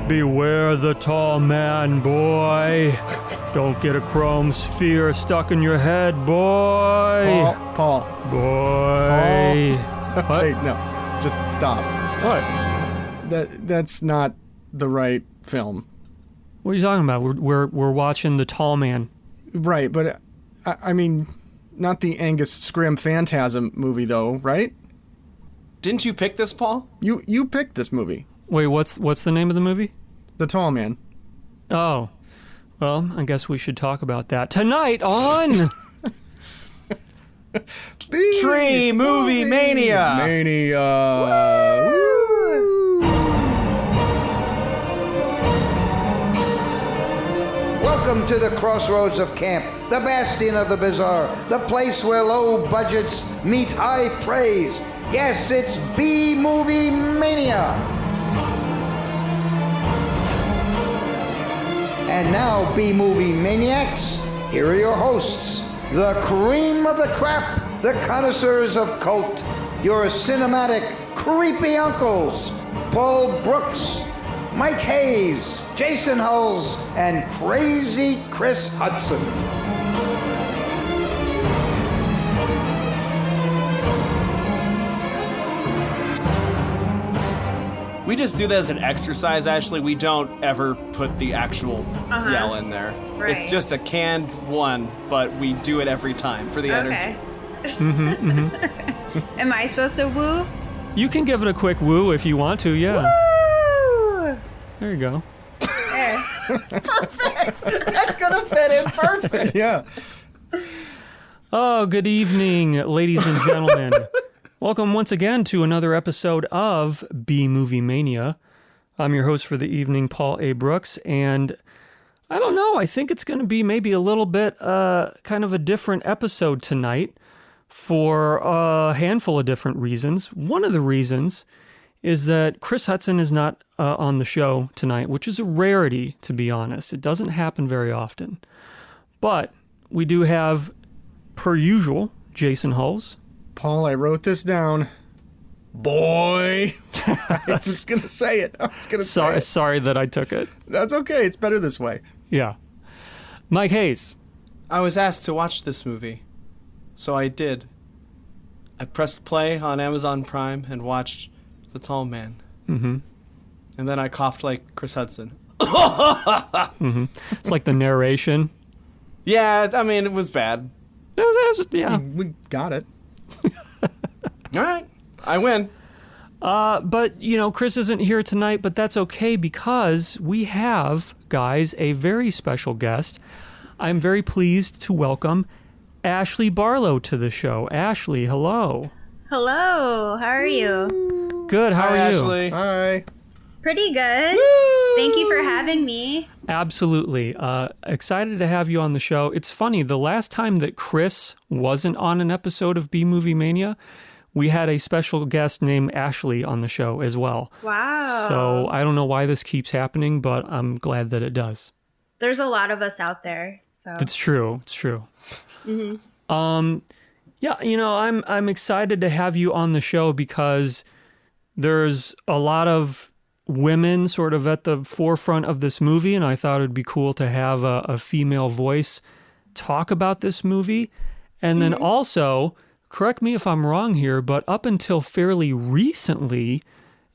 Beware the tall man, boy. Don't get a chrome sphere stuck in your head, boy. Paul. Boy. Paul. Wait, no. Just stop. What? That's not the right film. What are you talking about? We're watching The Tall Man. Right, but I mean, not the Angus Scrim Phantasm movie, though, right? Didn't you pick this, Paul? You picked this movie. Wait, what's the name of the movie? The Tall Man. Oh. Well, I guess we should talk about that tonight on B-Movie Mania. Welcome to the crossroads of camp, the bastion of the bizarre, the place where low budgets meet high praise. Yes, it's B-Movie Mania. And now, B-Movie Maniacs, here are your hosts, the cream of the crap, the connoisseurs of cult, your cinematic creepy uncles, Paul Brooks, Mike Hayes, Jason Huls, and crazy Chris Hutson. We just do that as an exercise, Ashley. We don't ever put the actual yell in there. Right. It's just a canned one, but we do it every time for the energy. Am I supposed to woo? You can give it a quick woo if you want to, yeah. Woo! There you go. There. Perfect! That's gonna fit in perfect! Yeah. Oh, good evening, ladies and gentlemen. Welcome once again to another episode of B-Movie Mania. I'm your host for the evening, Paul A. Brooks, and I don't know, I think it's going to be maybe a little bit kind of a different episode tonight for a handful of different reasons. One of the reasons is that Chris Hutson is not on the show tonight, which is a rarity, to be honest. It doesn't happen very often. But we do have, per usual, Jason Huls. Paul, I wrote this down. Boy. I was just going to say it. Sorry that I took it. That's okay. It's better this way. Yeah. Mike Hayes. I was asked to watch this movie, so I did. I pressed play on Amazon Prime and watched The Tall Man. Mm-hmm. And then I coughed like Chris Hutson. Mm-hmm. It's like the narration. Yeah, I mean, it was bad. Yeah. We got it. All right, I win. But, you know, Chris isn't here tonight, but that's okay because we have, guys, a very special guest. I'm very pleased to welcome Ashley Barlow to the show. Ashley, hello. Hello, how are you? Good, how are you? Ashley. Hi. Pretty good. Woo! Thank you for having me. Absolutely. Excited to have you on the show. It's funny, the last time that Chris wasn't on an episode of B-Movie Mania, we had a special guest named Ashley on the show as well. Wow. So I don't know why this keeps happening, but I'm glad that it does. There's a lot of us out there, so. It's true. It's true. Mm-hmm. Yeah, you know, I'm excited to have you on the show because there's a lot of women sort of at the forefront of this movie, and I thought it'd be cool to have a female voice talk about this movie. And then also, correct me if I'm wrong here, but up until fairly recently,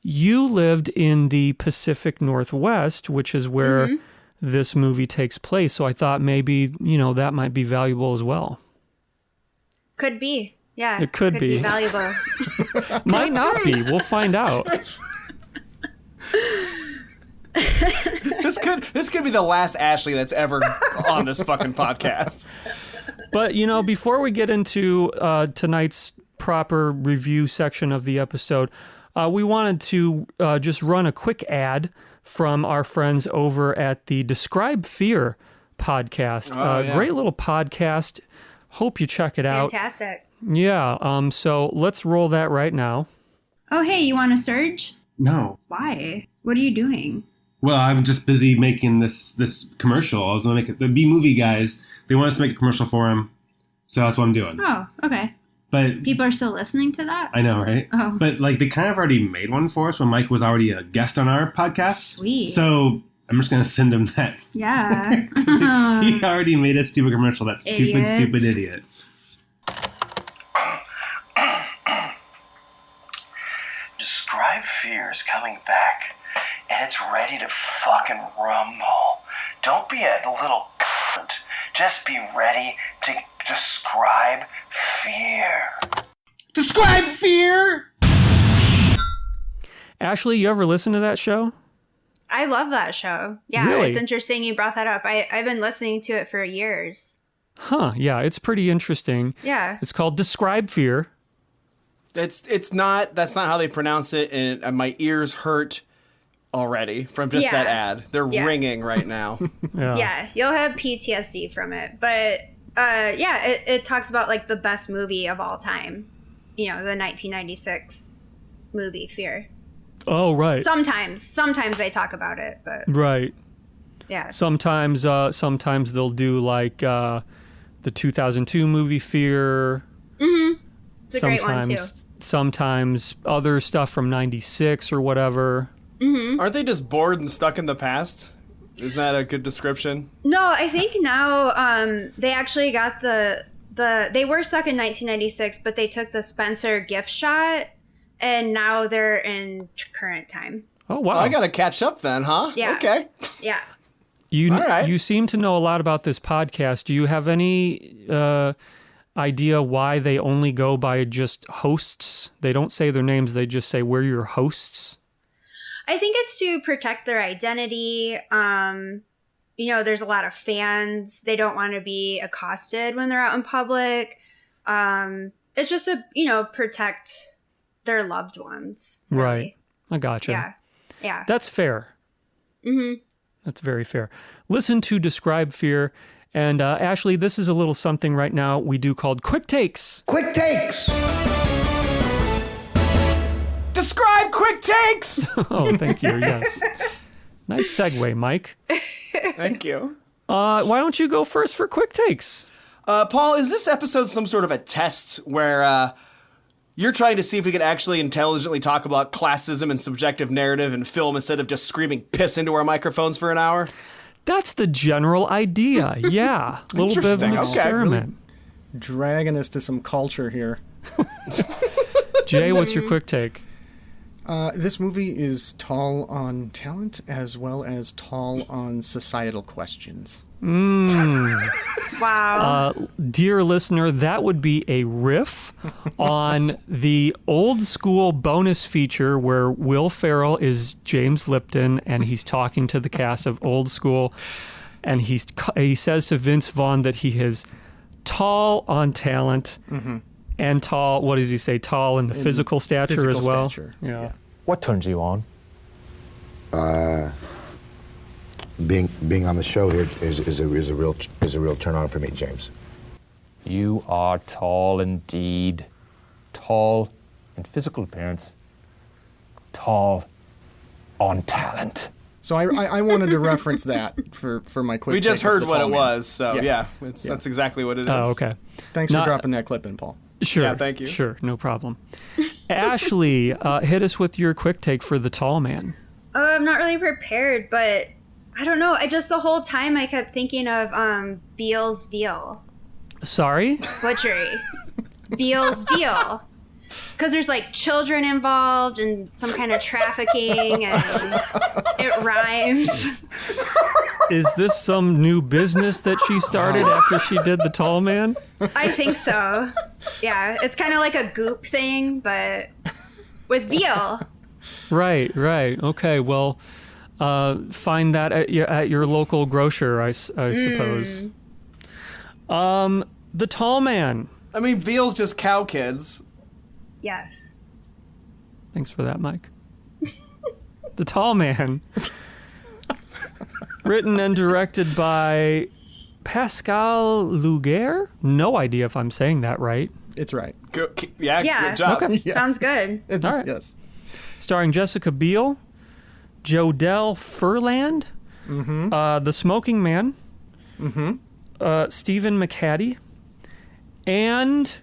you lived in the Pacific Northwest, which is where this movie takes place. So I thought maybe, you know, that might be valuable as well. Could be. Yeah. It could be. Valuable. Might not be. We'll find out. This could be the last Ashley that's ever on this fucking podcast. But, you know, before we get into tonight's proper review section of the episode, we wanted to just run a quick ad from our friends over at the Describe Fear podcast. Yeah. Great little podcast. Hope you check it out. Fantastic. Yeah, so let's roll that right now. Oh, hey, you want a surge? No. Why? What are you doing? Well, I'm just busy making this commercial. I was going to make it. The B-Movie guys, they want us to make a commercial for them. So that's what I'm doing. Oh, okay. But People are still listening to that? I know, right? Oh. But like they kind of already made one for us when Mike was already a guest on our podcast. Sweet. So I'm just gonna send him that. Yeah. 'Cause he already made a stupid commercial. That Idiots. stupid idiot. Describe Fear is coming back, and it's ready to fucking rumble. Don't be a little cunt. Just be ready to describe fear. Describe fear! Ashley, you ever listen to that show? I love that show. Yeah, Really? it's interesting you brought that up. I've been listening to it for years. Huh, yeah, it's pretty interesting. Yeah. It's called Describe Fear. It's not. That's not how they pronounce it, and my ears hurt already from just Yeah. that ad. They're Yeah. ringing right now. Yeah, you'll have PTSD from it. But yeah, it talks about like the best movie of all time. You know, the 1996 movie Fear. Oh, right. Sometimes they talk about it, but Right. yeah. Sometimes they'll do like the 2002 movie Fear. It's a great one too. Sometimes other stuff from 96 or whatever. Aren't they just bored and stuck in the past? Isn't that a good description? No, I think now they actually got the they were stuck in 1996, but they took the Spencer gift shot, and now they're in current time. Oh, wow. Oh, I gotta catch up then, huh? Yeah. Okay. Yeah. You All right. you seem to know a lot about this podcast. Do you have any idea why they only go by just hosts? They don't say their names. They just say, we're your hosts. I think it's to protect their identity. You know, there's a lot of fans. They don't want to be accosted when they're out in public. It's just protect their loved ones. Really. Right. I gotcha. Yeah. Yeah. That's fair. Mm-hmm. That's very fair. Listen to Describe Fear. And Ashley, this is a little something right now we do called Quick Takes. Quick takes. Describe quick takes. Oh, thank you. Yes. Nice segue, Mike. Thank you. Why don't you go first for Quick Takes? Paul, is this episode some sort of a test where you're trying to see if we can actually intelligently talk about classism and subjective narrative in film instead of just screaming piss into our microphones for an hour? That's the general idea. Yeah. A little bit of an Interesting. Okay. experiment. Dragging us to some culture here. Jay, what's your quick take? This movie is tall on talent as well as tall on societal questions. Wow. Dear listener, that would be a riff on the old school bonus feature where Will Ferrell is James Lipton and he's talking to the cast of Old School, and he says to Vince Vaughn that he is tall on talent and tall, what does he say, tall in the physical stature physical as well? stature, Yeah. What turns you on? Being on the show here is a real turn on for me, James. You are tall indeed. Tall in physical appearance. Tall on talent. So I wanted to reference that for my quick We just take of heard the what tall it man. was, so yeah, that's exactly what it is. Oh, okay. Thanks Not- for dropping that clip in, Paul. Sure. Yeah, thank you. Sure, no problem. Ashley, hit us with your quick take for the tall man. I'm not really prepared, but I don't know. The whole time I kept thinking of Beale's Veal Sorry? Butchery. Beale's Veal. Because there's like children involved and some kind of trafficking and it rhymes. Is this some new business that she started after she did the tall man? I think so. Yeah, it's kind of like a goop thing, but with veal. Right. Okay, well, find that at your local grocer, I suppose. The tall man. I mean, veal's just cow kids. Yes. Thanks for that, Mike. The Tall Man. Written and directed by Pascal Laugier? No idea if I'm saying that right. It's right. Yeah. Good job. Okay. Yes. Sounds good. All right. Yes. Starring Jessica Biel, Jodelle Furland, The Smoking Man, Stephen McHattie, and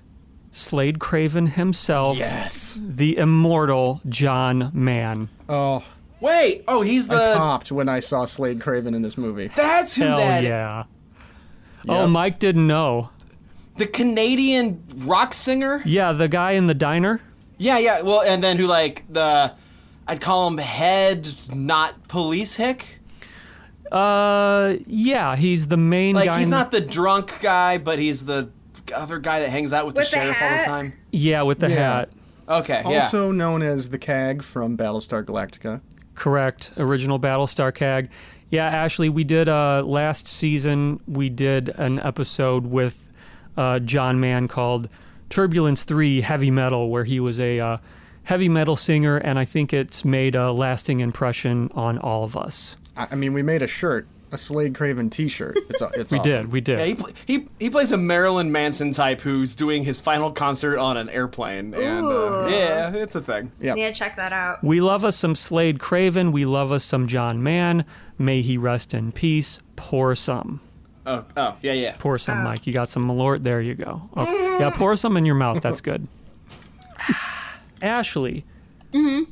Slade Craven himself. Yes. The immortal John Mann. Oh, Wait. Oh, he's I the. popped when I saw Slade Craven in this movie. That's who Hell that. yeah. Oh, Yep. Mike didn't know. The Canadian rock singer. Yeah, the guy in the diner. Yeah. Well, and then who I'd call him head, not police hick. Yeah, he's the main Like guy. he's not the drunk guy, but he's the other guy that hangs out with the With the sheriff all the hat? time. Yeah, with the Yeah. hat. Okay. Yeah. Also known as the CAG from Battlestar Galactica. Correct. Original Battlestar CAG. Yeah, Ashley, we did last season, we did an episode with John Mann called Turbulence 3 Heavy Metal, where he was a heavy metal singer, and I think it's made a lasting impression on all of us. I mean, we made a shirt, a Slade Craven T-shirt. It's We awesome. did. Yeah, he plays a Marilyn Manson type who's doing his final concert on an airplane, and Ooh. yeah, it's a thing. Yeah. Need to check that out. We love us some Slade Craven. We love us some John Mann. May he rest in peace. Pour some. Oh, yeah. Pour some, Mike. You got some Malort. There you go. Oh, yeah, pour some in your mouth. That's good. Ashley,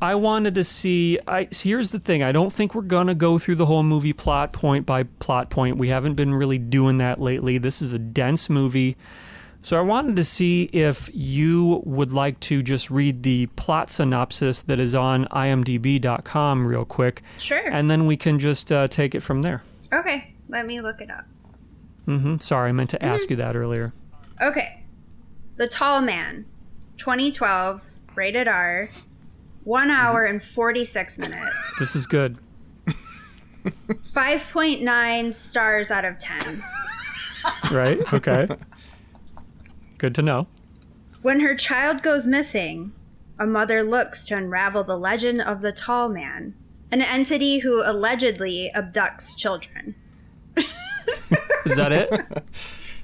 I wanted to see. Here's the thing. I don't think we're going to go through the whole movie plot point by plot point. We haven't been really doing that lately. This is a dense movie. So I wanted to see if you would like to just read the plot synopsis that is on imdb.com real quick. Sure. And then we can just take it from there. Okay, let me look it up. Sorry, I meant to ask you that earlier. Okay. The Tall Man, 2012, rated R, 1 hour and 46 minutes. This is good. 5.9 stars out of 10. Right? Okay. Good to know. When her child goes missing, a mother looks to unravel the legend of the Tall Man, an entity who allegedly abducts children. Is that it?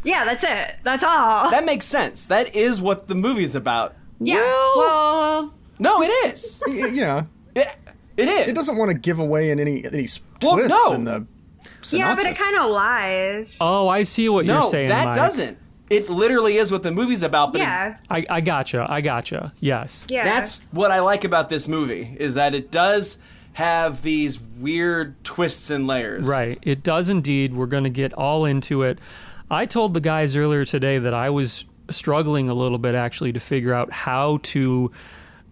Yeah, that's it. That's all. That makes sense. That is what the movie's about. Yeah. Well, No, it is. Yeah. It is. It doesn't want to give away any twists Well, no. in the synopsis. yeah, but it kind of lies. Oh, I see what you're No, saying, that Mike. doesn't. It literally is what the movie's about. But Yeah. I gotcha. Yes. Yeah. that's what I like about this movie, is that it does have these weird twists and layers. Right. It does indeed. We're going to get all into it. I told the guys earlier today that I was struggling a little bit actually to figure out how to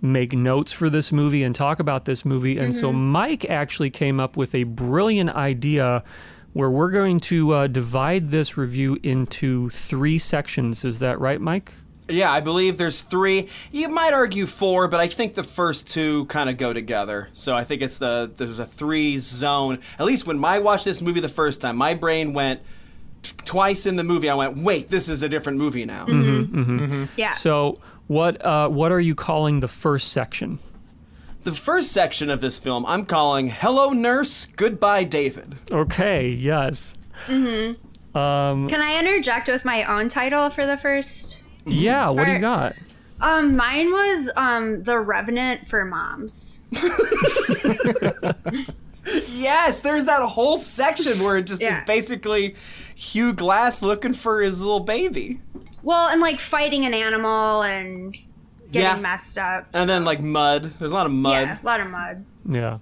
make notes for this movie and talk about this movie. And so Mike actually came up with a brilliant idea where we're going to divide this review into 3 sections. Is that right, Mike? Yeah, I believe there's 3. You might argue 4, but I think the first 2 kind of go together. So I think there's a 3 zone. At least when I watched this movie the first time, my brain went twice in the movie. I went, wait, this is a different movie now. Yeah. So what are you calling the first section? The first section of this film, I'm calling Hello Nurse, Goodbye David. Okay, yes. Can I interject with my own title for the first? Yeah, what do you Alright. got? Mine was The Revenant for Moms. Yes, there's that whole section where it just is Yeah. basically Hugh Glass looking for his little baby. Well, and like fighting an animal and getting messed up. And then like mud. There's a lot of mud. Yeah, a lot of mud. Yeah.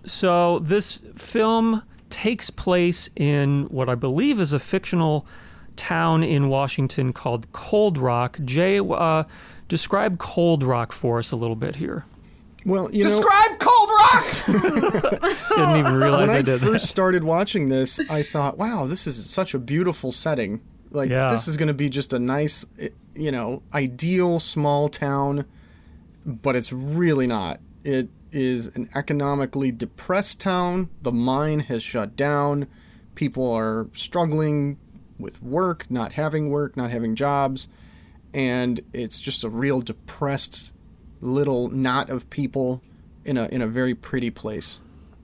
So this film takes place in what I believe is a fictional town in Washington called Cold Rock. Jay, describe Cold Rock for us a little bit here. Well, you know, Describe Cold Rock! Didn't even realize when I I did first that. started watching this, I thought, wow, this is such a beautiful setting. Like, Yeah. this is going to be just a nice, ideal small town, but it's really not. It is an economically depressed town. The mine has shut down. People are struggling with work, not having jobs. And it's just a real depressed little knot of people in a very pretty place.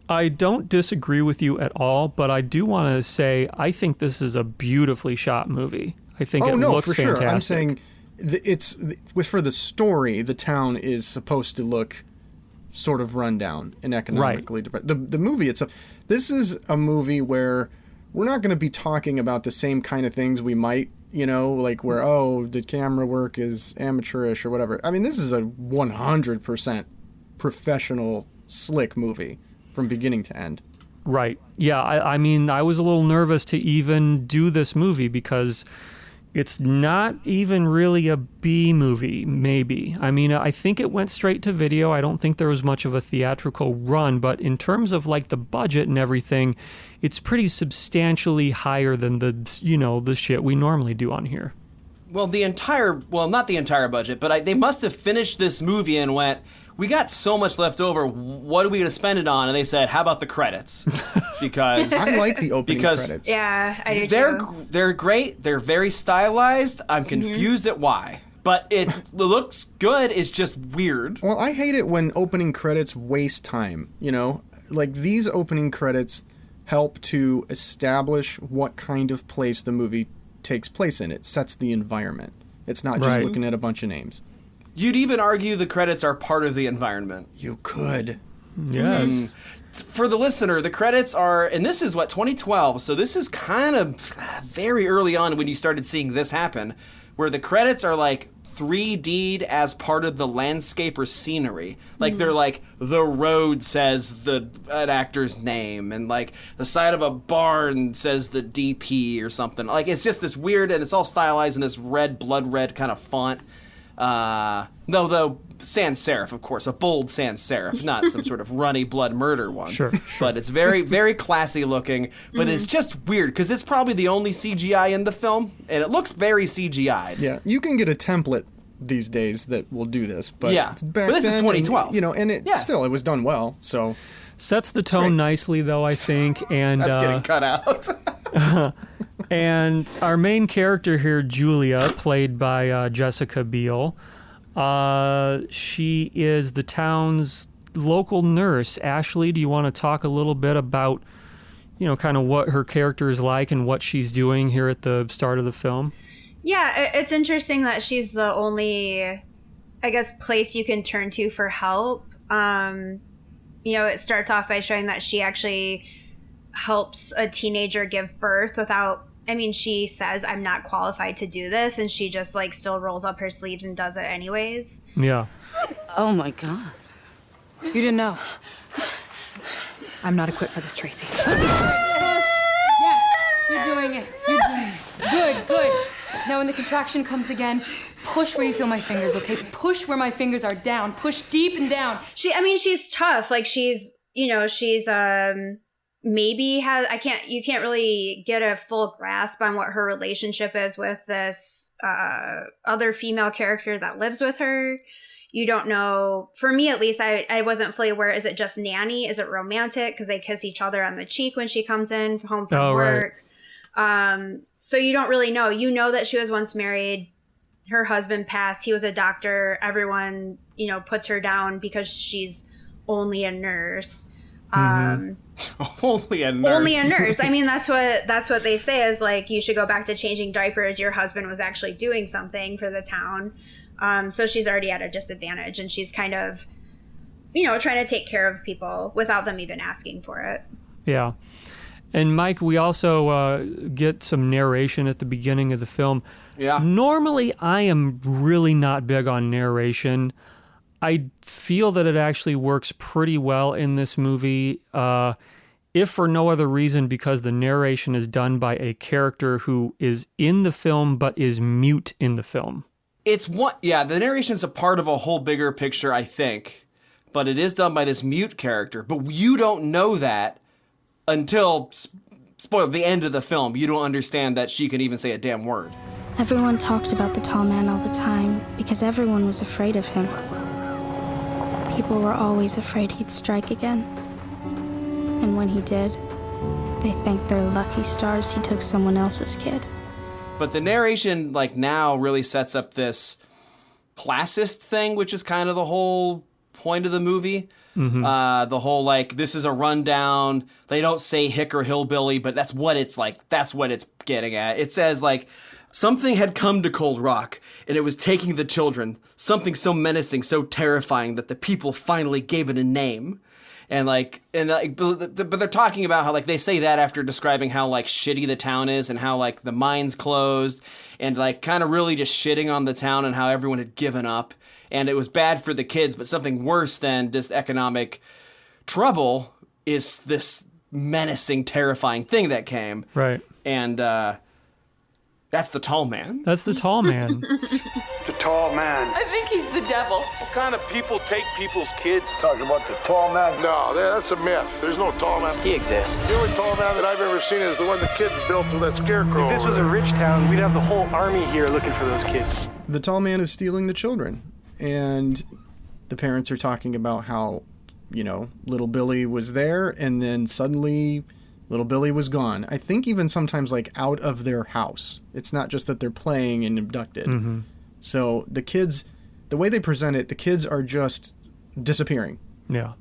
I don't disagree with you at all, but I do want to say I think this is a beautifully shot movie. I think it looks for fantastic. sure. I'm saying for the story, the town is supposed to look sort of run down and economically depressed. The movie itself, this is a movie where we're not going to be talking about the same kind of things we might like where, the camera work is amateurish or whatever. I mean, this is a 100% professional, slick movie from beginning to end. Right. Yeah, I mean, I was a little nervous to even do this movie because it's not even really a B movie, maybe. I mean, I think it went straight to video. I don't think there was much of a theatrical run, but in terms of like the budget and everything, it's pretty substantially higher than the shit we normally do on here. Well, not the entire budget, but they must have finished this movie and went, we got so much left over, what are we going to spend it on? And they said, how about the credits? Because I like the opening credits. Yeah, I do too. They're great. They're very stylized. I'm confused at why. But it looks good. It's just weird. Well, I hate it when opening credits waste time, Like, these opening credits help to establish what kind of place the movie takes place in. It sets the environment. It's not just looking at a bunch of names. You'd even argue the credits are part of the environment. You could. Yes. For the listener, the credits are, and this is 2012, so this is kind of very early on when you started seeing this happen, where the credits are like 3D'd as part of the landscape or scenery. Like they're like, the road says an actor's name, and like the side of a barn says the DP or something. Like it's just this weird, and it's all stylized in this blood red kind of font. Though sans serif, of course, a bold sans serif, not some sort of runny blood murder one. Sure. But it's very, very classy looking. But it's just weird because it's probably the only CGI in the film, and it looks very CGI'd. Yeah, you can get a template these days that will do this, but but this is 2012. And it still it was done well. So sets the tone nicely, though, I think, and that's getting cut out. And our main character here, Julia, played by Jessica Biel, she is the town's local nurse. Ashley, do you want to talk a little bit about, kind of what her character is like and what she's doing here at the start of the film? Yeah, it's interesting that she's the only, I guess, place you can turn to for help. It starts off by showing that she actually helps a teenager give birth she says, I'm not qualified to do this, and she just still rolls up her sleeves and does it anyways. Yeah. Oh my God. You didn't know. I'm not equipped for this, Tracy. Yes, you're doing it. You're doing it. Good. Now when the contraction comes again, push where you feel my fingers, okay? Push where my fingers are down. Push deep and down. She's tough. she's you can't really get a full grasp on what her relationship is with this other female character that lives with her. You don't know, for me at least, I wasn't fully aware, is it just nanny? Is it romantic? Because they kiss each other on the cheek when she comes in home from work. Right. So you don't really know. You know that she was once married. Her husband passed. He was a doctor. Everyone, puts her down because she's only a nurse. Only a nurse. I mean, that's what they say is you should go back to changing diapers. Your husband was actually doing something for the town. So she's already at a disadvantage, and she's kind of, trying to take care of people without them even asking for it. Yeah. And Mike, we also get some narration at the beginning of the film. Yeah. Normally, I am really not big on narration. I feel that it actually works pretty well in this movie, if for no other reason because the narration is done by a character who is in the film but is mute in the film. The narration is a part of a whole bigger picture, I think, but it is done by this mute character. But you don't know that until, the end of the film. You don't understand that she can even say a damn word. Everyone talked about the tall man all the time because everyone was afraid of him. People were always afraid he'd strike again. And when he did, they thanked their lucky stars he took someone else's kid. But the narration, now really sets up this classist thing, which is kind of the whole point of the movie. Mm-hmm. The whole, this is a rundown. They don't say hick or hillbilly, but that's what it's like. That's what it's getting at. It says, something had come to Cold Rock, and it was taking the children. Something so menacing, so terrifying that the people finally gave it a name. And but they're talking about how like they say that after describing how like shitty the town is and how like the mine's closed and like kind of really just shitting on the town and how everyone had given up and it was bad for the kids. But something worse than just economic trouble is this menacing, terrifying thing that came. Right. And that's the tall man. That's the tall man. The tall man. I think he's the devil. What kind of people take people's kids? Talking about the tall man? No, that's a myth. There's no tall man. He exists. The only tall man that I've ever seen is the one the kid built with that scarecrow. If this was a rich town, we'd have the whole army here looking for those kids. The tall man is stealing the children. And the parents are talking about how, little Billy was there and then suddenly little Billy was gone. I think even sometimes like out of their house. It's not just that they're playing and abducted. Mm-hmm. So the kids, the way they present it, the kids are just disappearing. Yeah.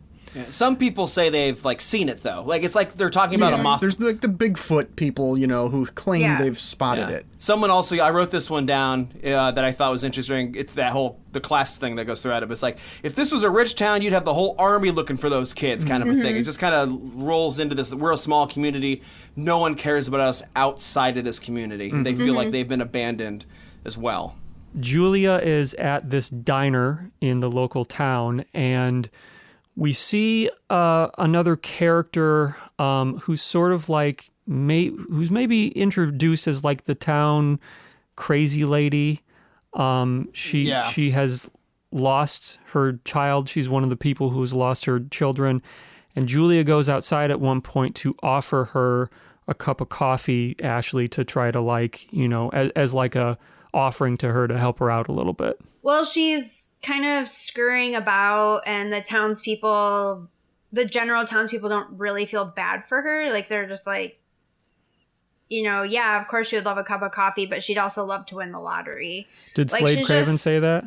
Some people say they've like seen it though. Like it's like they're talking about a moth. There's like the Bigfoot people, who claim they've spotted it. Someone also, I wrote this one down that I thought was interesting. It's that the class thing that goes throughout it. But it's like, if this was a rich town, you'd have the whole army looking for those kids kind of a thing. It just kind of rolls into this, we're a small community. No one cares about us outside of this community. They feel like they've been abandoned as well. Julia is at this diner in the local town and we see another character who's sort of like, who's maybe introduced as like the town crazy lady. She has lost her child. She's one of the people who's lost her children. And Julia goes outside at one point to offer her a cup of coffee, Ashley, to try to as like a offering to her to help her out a little bit. Well, she's kind of scurrying about, and the general townspeople don't really feel bad for her. Like, they're just like, of course she would love a cup of coffee, but she'd also love to win the lottery. Did Slade Craven say that?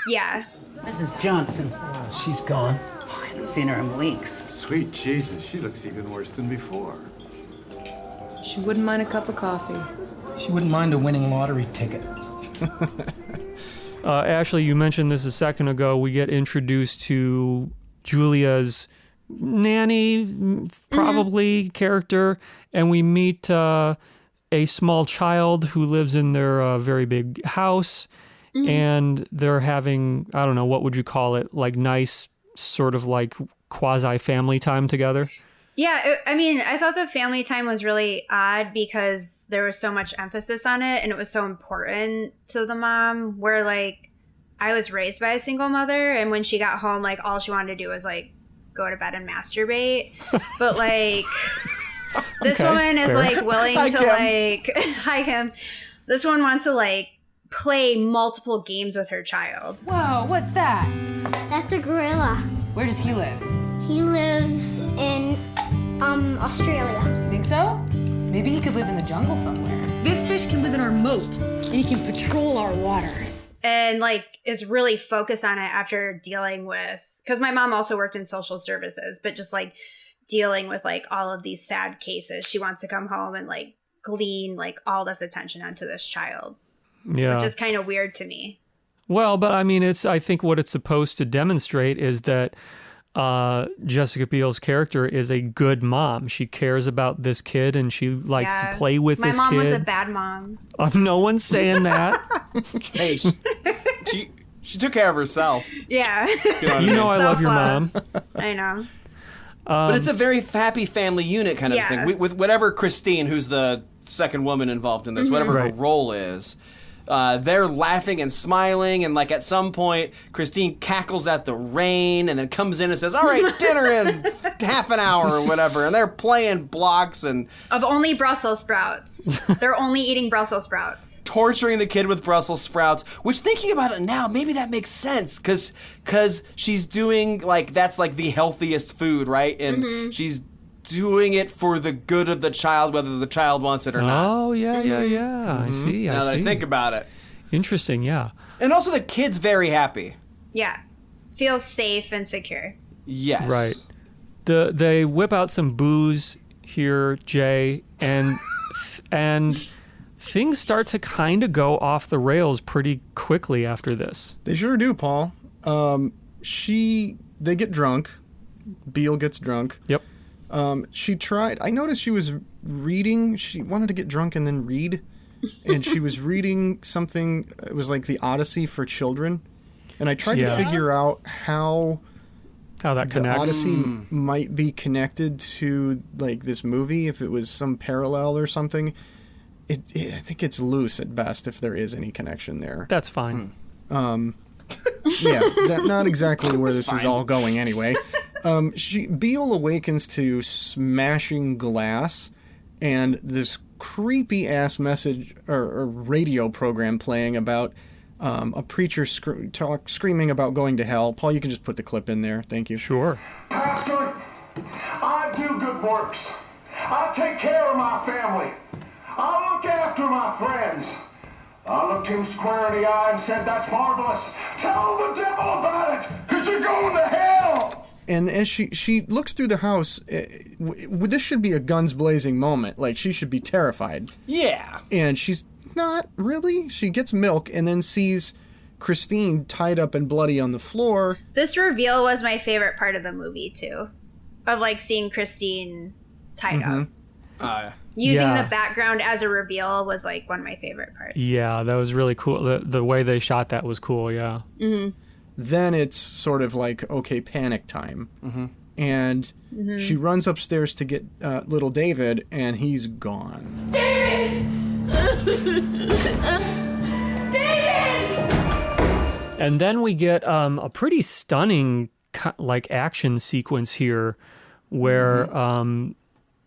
Yeah. Mrs. Johnson. Oh, she's gone. I haven't seen her in weeks. Sweet Jesus, she looks even worse than before. She wouldn't mind a cup of coffee. She wouldn't mind a winning lottery ticket. Ashley, you mentioned this a second ago. We get introduced to Julia's nanny, probably, character, and we meet a small child who lives in their very big house, and they're having, I don't know, what would you call it, like nice sort of like quasi-family time together? Yeah, I thought the family time was really odd because there was so much emphasis on it and it was so important to the mom, where like I was raised by a single mother and when she got home, like all she wanted to do was like go to bed and masturbate. But like this woman is like willing to like, hi Kim, this one wants to like play multiple games with her child. Whoa, what's that? That's a gorilla. Where does he live? He lives in Australia. You think so? Maybe he could live in the jungle somewhere. This fish can live in our moat, and he can patrol our waters. And like is really focused on it after dealing with, because my mom also worked in social services, but just like dealing with like all of these sad cases. She wants to come home and like glean like all this attention onto this child. Yeah. Which is kind of weird to me. Well, but I mean, I think what it's supposed to demonstrate is that Jessica Biel's character is a good mom. She cares about this kid and she likes to play with this kid. My mom was a bad mom. No one's saying that. Hey, she took care of herself. Yeah. You know I love your mom. I know. But it's a very happy family unit kind of thing. With whatever Christine, who's the second woman involved in this, whatever her role is, they're laughing and smiling, and like at some point Christine cackles at the rain and then comes in and says, all right, dinner in half an hour or whatever, and they're playing blocks and of only Brussels sprouts. They're only eating Brussels sprouts, torturing the kid with Brussels sprouts, which thinking about it now, maybe that makes sense because she's doing like, that's like the healthiest food, right? And she's doing it for the good of the child, whether the child wants it or not. Oh, yeah. I see. Now that I think about it. Interesting, yeah. And also the kid's very happy. Yeah. Feels safe and secure. Yes. Right. They whip out some booze here, Jay, and things start to kind of go off the rails pretty quickly after this. They sure do, Paul. They get drunk. Beale gets drunk. Yep. She tried. I noticed she was reading. She wanted to get drunk and then read, and she was reading something. It was like the Odyssey for children, and I tried to figure out how that connects. The Odyssey might be connected to like this movie, if it was some parallel or something. I think it's loose at best, if there is any connection there. That's fine. Not exactly where this is all going anyway. Beale awakens to smashing glass and this creepy ass message or radio program playing about a preacher screaming about going to hell. Paul, you can just put the clip in there. Thank you. Sure. Pastor, I do good works. I take care of my family. I look after my friends. I looked him square in the eye and said, "That's marvelous. Tell the devil about it, because you're going to hell." And as she looks through the house, this should be a guns blazing moment. Like, she should be terrified. Yeah. And she's not really. She gets milk and then sees Christine tied up and bloody on the floor. This reveal was my favorite part of the movie, too. Of, like, seeing Christine tied up. Using the background as a reveal was, like, one of my favorite parts. Yeah, that was really cool. The way they shot that was cool, yeah. Mm-hmm. Then it's sort of like, okay, panic time. And she runs upstairs to get little David, and he's gone. David! And then we get a pretty stunning like action sequence here where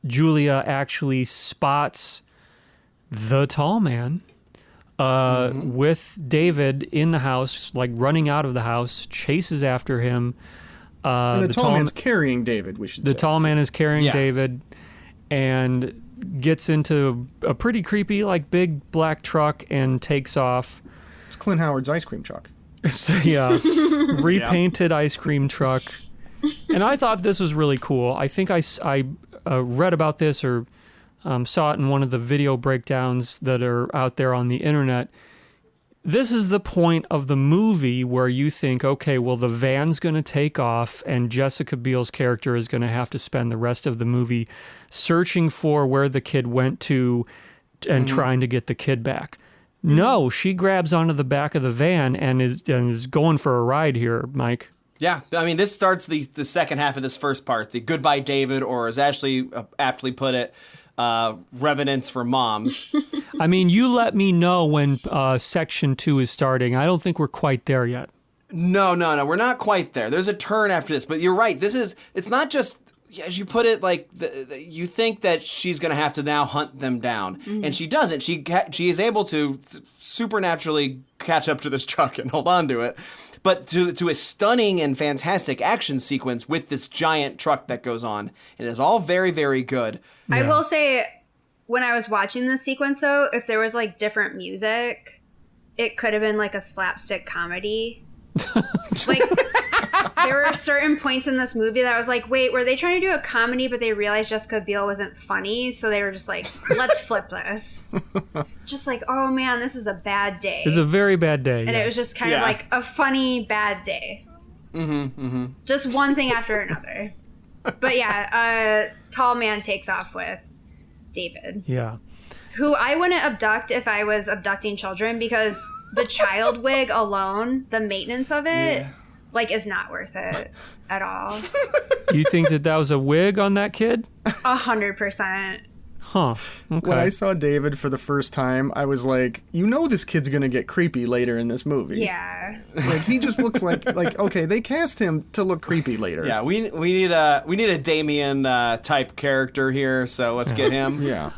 Julia actually spots the tall man with David in the house, like running out of the house, chases after him. And the tall man's carrying David, we should say. The tall man is carrying David and gets into a pretty creepy, like, big black truck and takes off. It's Clint Howard's ice cream truck. So, yeah, repainted ice cream truck. And I thought this was really cool. I think I read about this or saw it in one of the video breakdowns that are out there on the internet. This is the point of the movie where you think, okay, well, the van's going to take off and Jessica Biel's character is going to have to spend the rest of the movie searching for where the kid went to and trying to get the kid back. No, she grabs onto the back of the van and is going for a ride here, Mike. Yeah, I mean, this starts the second half of this first part, the Goodbye David, or as Ashley aptly put it, Revenants for Moms. I mean, you let me know when section 2 is starting. I don't think we're quite there yet. No, we're not quite there. There's a turn after this, but you're right. It's not just, as you put it, like, you think that she's going to have to now hunt them down, and she doesn't. She is able to supernaturally catch up to this truck and hold on to it. But to a stunning and fantastic action sequence with this giant truck that goes on. It is all very, very good. I will say, when I was watching this sequence, though, if there was, like, different music, it could have been, like, a slapstick comedy. Like, there were certain points in this movie that I was like, wait, were they trying to do a comedy, but they realized Jessica Biel wasn't funny, so they were just like, let's flip this. Just like, oh, man, this is a bad day. It's a very bad day. And it was just kind of like a funny bad day. Just one thing after another. But yeah, tall man takes off with David. Yeah. Who I wouldn't abduct if I was abducting children, because the child wig alone, the maintenance of it, like, is not worth it at all. You think that was a wig on that kid? 100%. Huh. Okay. When I saw David for the first time, I was like, you know this kid's going to get creepy later in this movie. Yeah. Like, he just looks like okay, they cast him to look creepy later. Yeah, we need a Damien type character here, so let's get him. Yeah.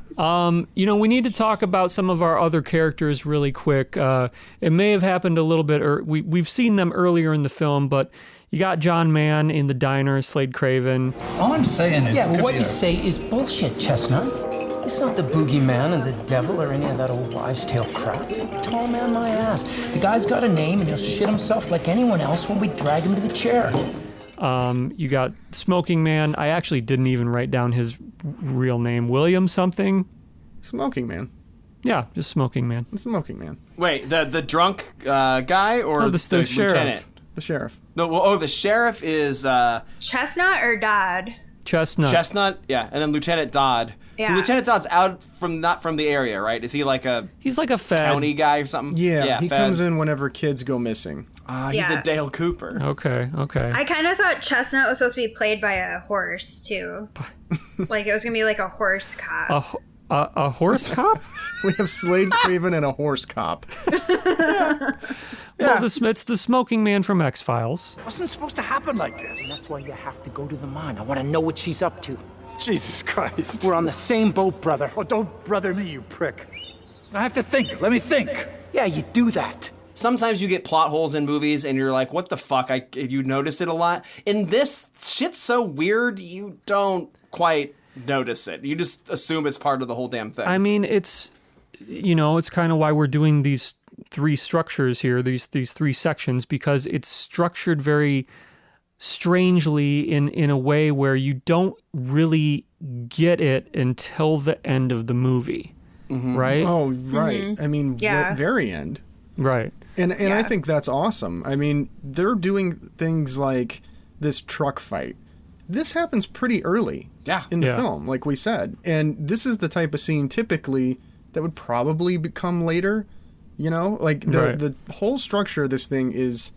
We need to talk about some of our other characters really quick. It may have happened a little bit, or we've seen them earlier in the film, but you got John Mann in the diner, Slade Craven. All I'm saying is... Yeah, well, what you say is bullshit, Chestnut. He's not the boogeyman or the devil or any of that old wives' tale crap. Tall man my ass. The guy's got a name and he'll shit himself like anyone else when we drag him to the chair. You got Smoking Man. I actually didn't even write down his real name. William something? Smoking Man. Yeah, just Smoking Man. Smoking Man. Wait, the drunk guy or the sheriff? Lieutenant? The sheriff. No, the sheriff is Chestnut or Dodd? Chestnut. Yeah, and then Lieutenant Dodd. Yeah. Lieutenant Dodd's not from the area, right? Is he He's like a Fed county guy or something? Yeah, he Fed. comes in whenever kids go missing. He's a Dale Cooper. Okay. I kind of thought Chestnut was supposed to be played by a horse too. Like it was gonna be like a horse cop. A horse cop? We have Slade Craven and a horse cop. Well, it's the smoking man from X-Files. Wasn't supposed to happen like this. That's why you have to go to the mine. I want to know what she's up to. Jesus Christ. We're on the same boat, brother. Oh, don't brother me, you prick. I have to think. Let me think. Yeah, you do that. Sometimes you get plot holes in movies and you're like, what the fuck? You notice it a lot. In this, shit's so weird, you don't quite notice it. You just assume it's part of the whole damn thing. I mean, it's kind of why we're doing these three structures here, these three sections, because it's structured very strangely in a way where you don't really get it until the end of the movie, right? Oh, right. I mean, very end. Right. And I think that's awesome. I mean, they're doing things like this truck fight. This happens pretty early in the film, like we said. And this is the type of scene typically that would probably come later, Like the whole structure of this thing is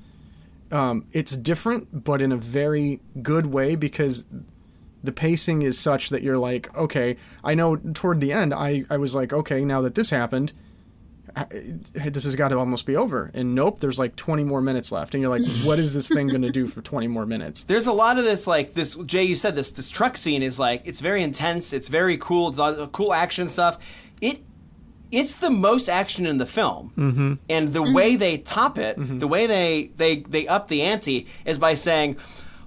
it's different, but in a very good way, because the pacing is such that you're like, okay, I know toward the end I was like, okay, now that this happened, this has got to almost be over. And nope, there's like 20 more minutes left. And you're like, what is this thing going to do for 20 more minutes? There's a lot of this, Jay, you said this truck scene is it's very intense. It's very cool. It's a lot of cool action stuff. It's the most action in the film. Mm-hmm. And the way they top it, the way they up the ante is by saying,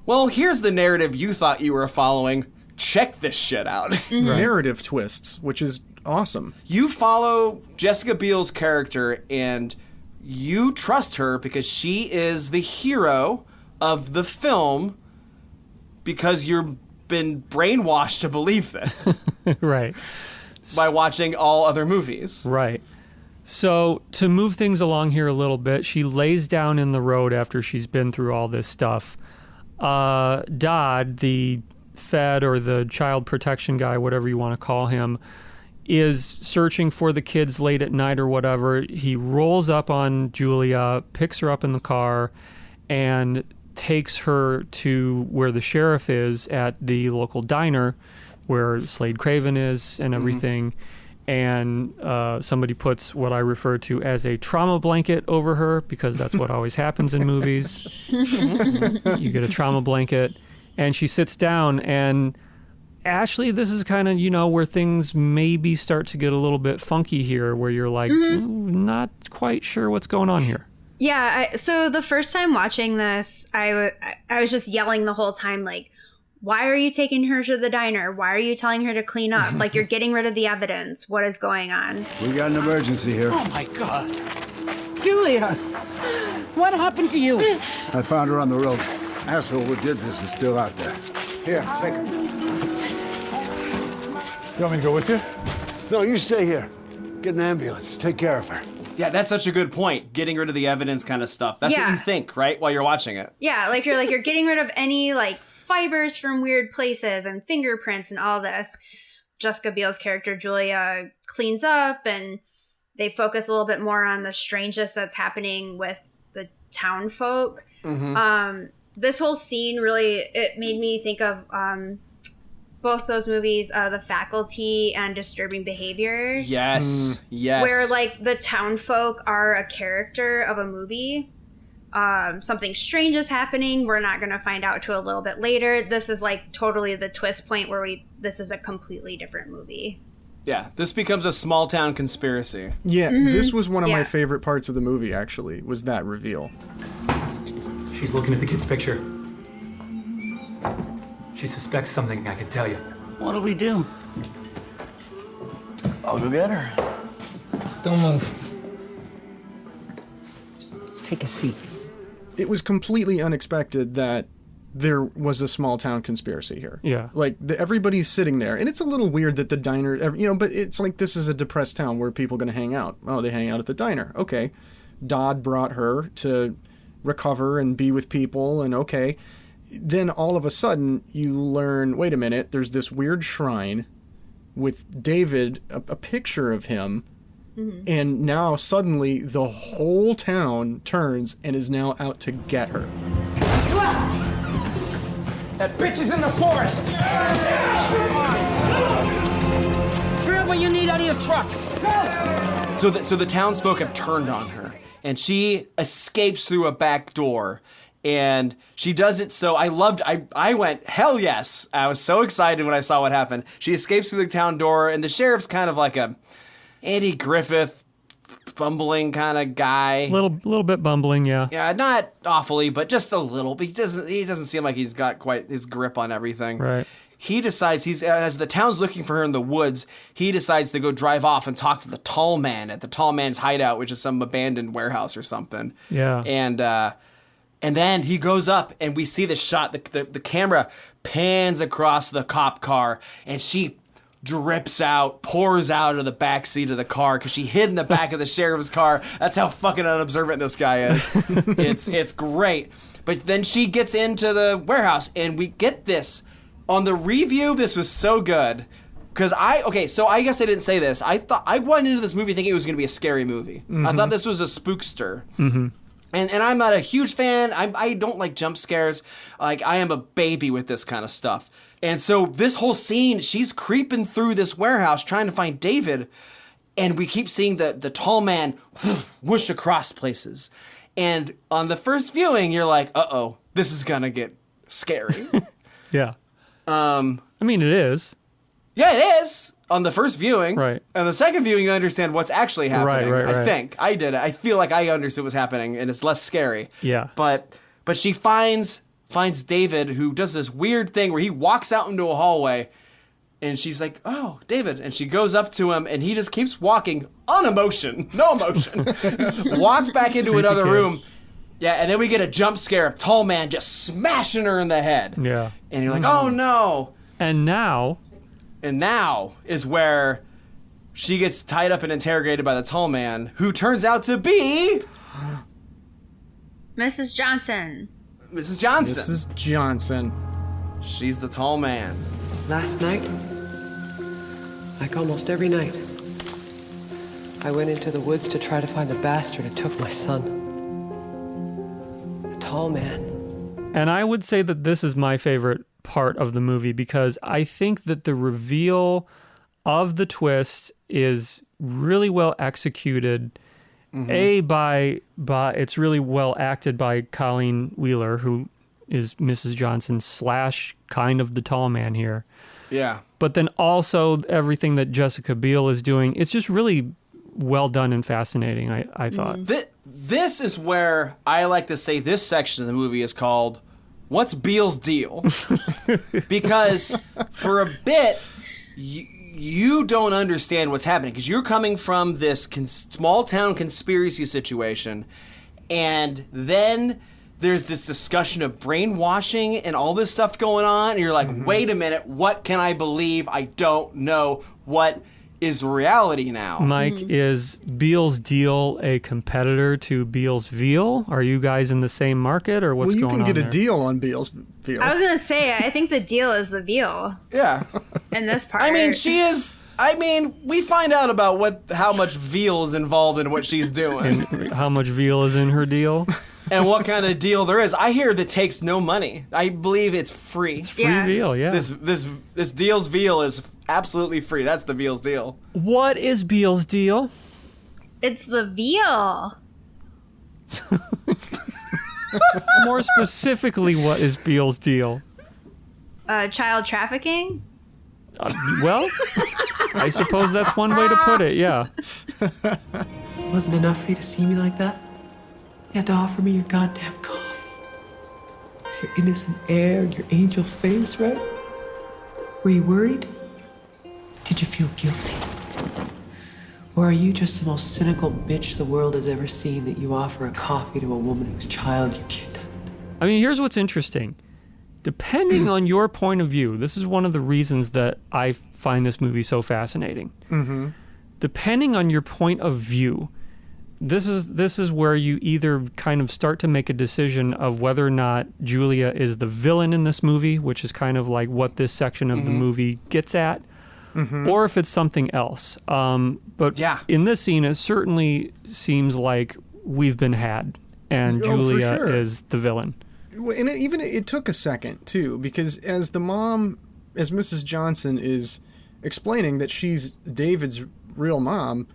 well, here's the narrative you thought you were following. Check this shit out. Narrative twists, which is awesome. You follow Jessica Biel's character and you trust her because she is the hero of the film because you've been brainwashed to believe this. Right. By watching all other movies. Right. So to move things along here a little bit, she lays down in the road after she's been through all this stuff. Dodd, the Fed or the child protection guy, whatever you want to call him, is searching for the kids late at night or whatever. He rolls up on Julia, picks her up in the car, and takes her to where the sheriff is at the local diner where Slade Craven is and everything. And somebody puts what I refer to as a trauma blanket over her, because that's what always happens in movies. You get a trauma blanket, and she sits down, and Ashley, this is kind of, where things maybe start to get a little bit funky here, where you're like, not quite sure what's going on here. Yeah, so the first time watching this, I was just yelling the whole time, like, why are you taking her to the diner? Why are you telling her to clean up? Like, you're getting rid of the evidence. What is going on? We got an emergency here. Oh, my God. Julia, what happened to you? I found her on the road. Asshole who did this is still out there. Here, take her. You want me to go with you? No, you stay here. Get an ambulance. Take care of her. Yeah, that's such a good point. Getting rid of the evidence kind of stuff. That's what you think, right? While you're watching it. Yeah, you're getting rid of any fibers from weird places and fingerprints and all this. Jessica Biel's character Julia cleans up, and they focus a little bit more on the strangeness that's happening with the town folk. This whole scene it made me think of both those movies, The Faculty and Disturbing Behavior. Yes, yes. Where the town folk are a character of a movie. Something strange is happening. We're not going to find out till a little bit later. This is totally the twist point where this is a completely different movie. Yeah, this becomes a small town conspiracy. Yeah, this was one of my favorite parts of the movie, actually, was that reveal. She's looking at the kid's picture. She suspects something, I can tell you. What'll we do? I'll go get her. Don't move. Just take a seat. It was completely unexpected that there was a small town conspiracy here. Yeah. Everybody's sitting there, and it's a little weird that the diner, but it's this is a depressed town where people are going to hang out. Oh, they hang out at the diner. Okay. Dodd brought her to recover and be with people and okay. Then all of a sudden you learn, wait a minute, there's this weird shrine with David, a picture of him, and now suddenly the whole town turns and is now out to get her. He's left! That bitch is in the forest! Grab what you need out of your trucks! So the townsfolk have turned on her, and she escapes through a back door. And she does it so I went, hell yes. I was so excited when I saw what happened. She escapes through the town door, and the sheriff's kind of like a Andy Griffith bumbling kind of guy. Little bit bumbling, yeah. Yeah, not awfully, but just a little. He doesn't seem like he's got quite his grip on everything. Right. He decides as the town's looking for her in the woods, he decides to go drive off and talk to the tall man at the tall man's hideout, which is some abandoned warehouse or something. Yeah. And then he goes up, and we see the shot. The camera pans across the cop car, and she pours out of the back seat of the car because she hid in the back of the sheriff's car. That's how fucking unobservant this guy is. It's great. But then she gets into the warehouse, and we get this. On the review, this was so good. So I guess I didn't say this. I went into this movie thinking it was going to be a scary movie. I thought this was a spookster. Mm-hmm. And I'm not a huge fan. I don't like jump scares. Like, I am a baby with this kind of stuff. And so this whole scene, she's creeping through this warehouse trying to find David. And we keep seeing the tall man whoosh across places. And on the first viewing, you're like, uh-oh, this is going to get scary. Yeah. I mean, it is. Yeah, it is. On the first viewing. Right. And the second viewing, you understand what's actually happening. Right. I think. I did it. I feel like I understood what's happening, and it's less scary. Yeah. But she finds David, who does this weird thing where he walks out into a hallway, and she's like, oh, David. And she goes up to him, and he just keeps walking no emotion. Walks back into another room. Yeah, and then we get a jump scare of tall man just smashing her in the head. Yeah. And you're like, oh, no. And now is where she gets tied up and interrogated by the tall man, who turns out to be Mrs. Johnson. Mrs. Johnson. Mrs. Johnson. She's the tall man. Last night, like almost every night, I went into the woods to try to find the bastard who took my son. The tall man. And I would say that this is my favorite part of the movie because I think that the reveal of the twist is really well executed. By it's really well acted by Colleen Wheeler, who is Mrs. Johnson / kind of the tall man here. Yeah. But then also everything that Jessica Biel is doing, it's just really well done and fascinating, I thought. This is where I like to say this section of the movie is called What's Biel's Deal? Because for a bit, you don't understand what's happening because you're coming from this small town conspiracy situation, and then there's this discussion of brainwashing and all this stuff going on, and you're like, wait a minute, what can I believe? I don't know what is reality now. Mike, is Biel's Deal a competitor to Biel's Veal? Are you guys in the same market, or what's going on? Well, you can get there? a deal on Biel's Veal. I was going to say, I think the deal is the veal. Yeah. In this part. I mean, we find out about how much veal is involved in what she's doing. And how much veal is in her deal? And what kind of deal there is. I hear that takes no money. I believe it's free. It's free veal, yeah. This deal's veal is absolutely free. That's the Beal's deal. What is Beal's deal? It's the veal. More specifically, what is Beal's deal? Child trafficking? Well, I suppose that's one way to put it, yeah. It wasn't enough for you to see me like that? You had to offer me your goddamn coffee. With your innocent air and your angel face, right? Were you worried? Did you feel guilty? Or are you just the most cynical bitch the world has ever seen that you offer a coffee to a woman whose child you kidnapped? I mean, here's what's interesting. Depending on your point of view, this is one of the reasons that I find this movie so fascinating. Depending on your point of view, this is where you either kind of start to make a decision of whether or not Julia is the villain in this movie, which is kind of like what this section of the movie gets at, or if it's something else. But in this scene, it certainly seems like we've been had, and Julia is the villain. And it took a second, too, because as Mrs. Johnson is explaining that she's David's real mom,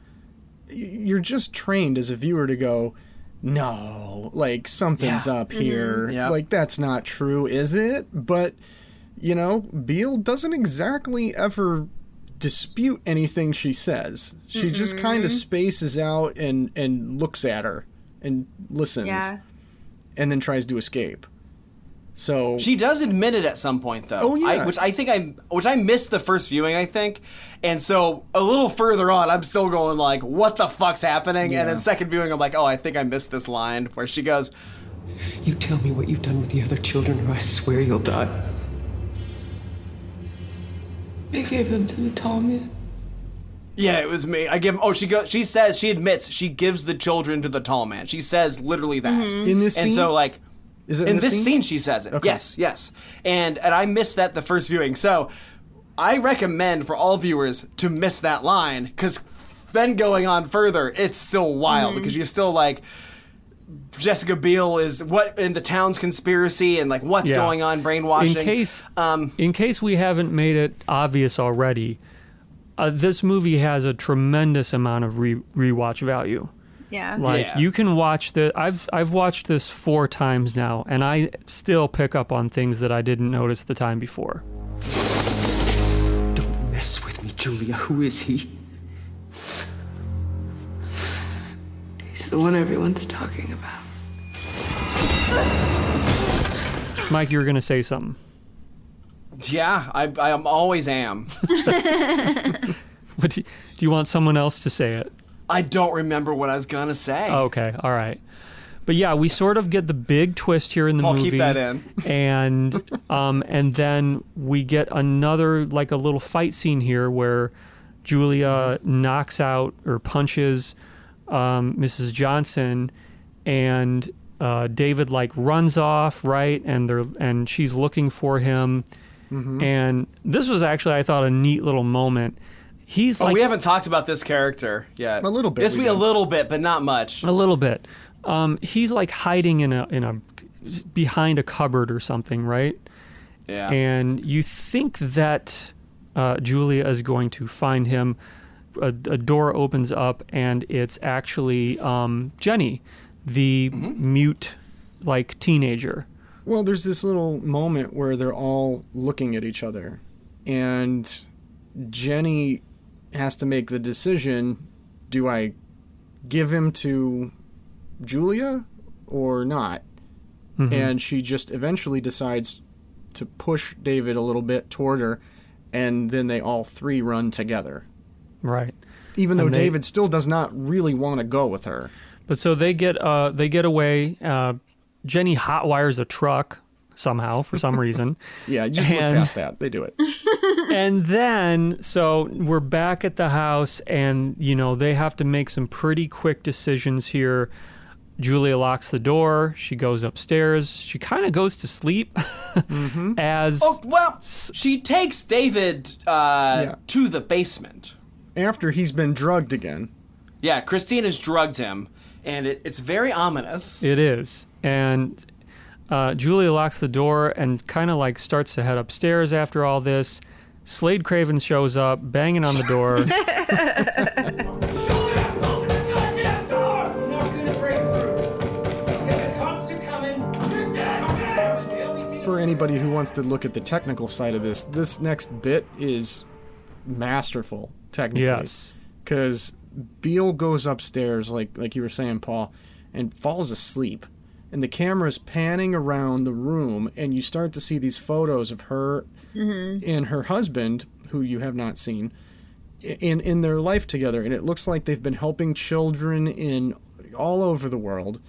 you're just trained as a viewer to go, no, like, something's up here. Yep. Like, that's not true, is it? But, Beale doesn't exactly ever dispute anything she says. She just kind of spaces out and looks at her and listens. Yeah. And then tries to escape. So she does admit it at some point, though. Oh, yeah. Which I missed the first viewing, I think. And so a little further on, I'm still going like, what the fuck's happening? Yeah. And then second viewing, I'm like, oh, I think I missed this line where she goes, You tell me what you've done with the other children, or I swear you'll die. I gave them to the tall man. yeah, it was me. I give him. Oh, she admits she gives the children to the tall man. She says literally that. In this scene? And so like, is it in this scene she says it. Okay. Yes. And I missed that the first viewing. So I recommend for all viewers to miss that line, because then going on further, it's still wild, because you're still like, Jessica Biel is what in the town's conspiracy and like what's going on, brainwashing. In case we haven't made it obvious already, this movie has a tremendous amount of rewatch value. Yeah. Like you can watch I've watched this 4 times now, and I still pick up on things that I didn't notice the time before. Don't mess with me, Julia. Who is he? He's the one everyone's talking about. Mike, you were going to say something. Yeah, I always am. But do you want someone else to say it? I don't remember what I was gonna say. Okay, all right. But yeah, we sort of get the big twist here in the movie. I'll keep that in. And then we get another, like a little fight scene here where Julia knocks out or punches Mrs. Johnson, and David like runs off, right? And she's looking for him. And this was actually, I thought, a neat little moment. He's like, we haven't talked about this character yet. A little bit. This will be a little bit, but not much. A little bit. He's like hiding in a behind a cupboard or something, right? Yeah. And you think that Julia is going to find him. A door opens up, and it's actually Jenny, the mute, like, teenager. Well, there's this little moment where they're all looking at each other, and Jenny has to make the decision, do I give him to Julia or not? And she just eventually decides to push David a little bit toward her, and then they all 3 run together. Right. Even though David still does not really want to go with her. But so they get away. Jenny hotwires a truck somehow, for some reason. Yeah, you just look past that. They do it. And then, so we're back at the house, and, they have to make some pretty quick decisions here. Julia locks the door. She goes upstairs. She kind of goes to sleep as... Oh, well, she takes David to the basement. After he's been drugged again. Yeah, Christine has drugged him, and it's very ominous. It is. And Julia locks the door and kind of like starts to head upstairs after all this. Slade Craven shows up, banging on the door. For anybody who wants to look at the technical side of this next bit is masterful, technically. Yes. Because Beale goes upstairs, like you were saying, Paul, and falls asleep. And the camera's panning around the room, and you start to see these photos of her and her husband, who you have not seen, in their life together. And it looks like they've been helping children in all over the world.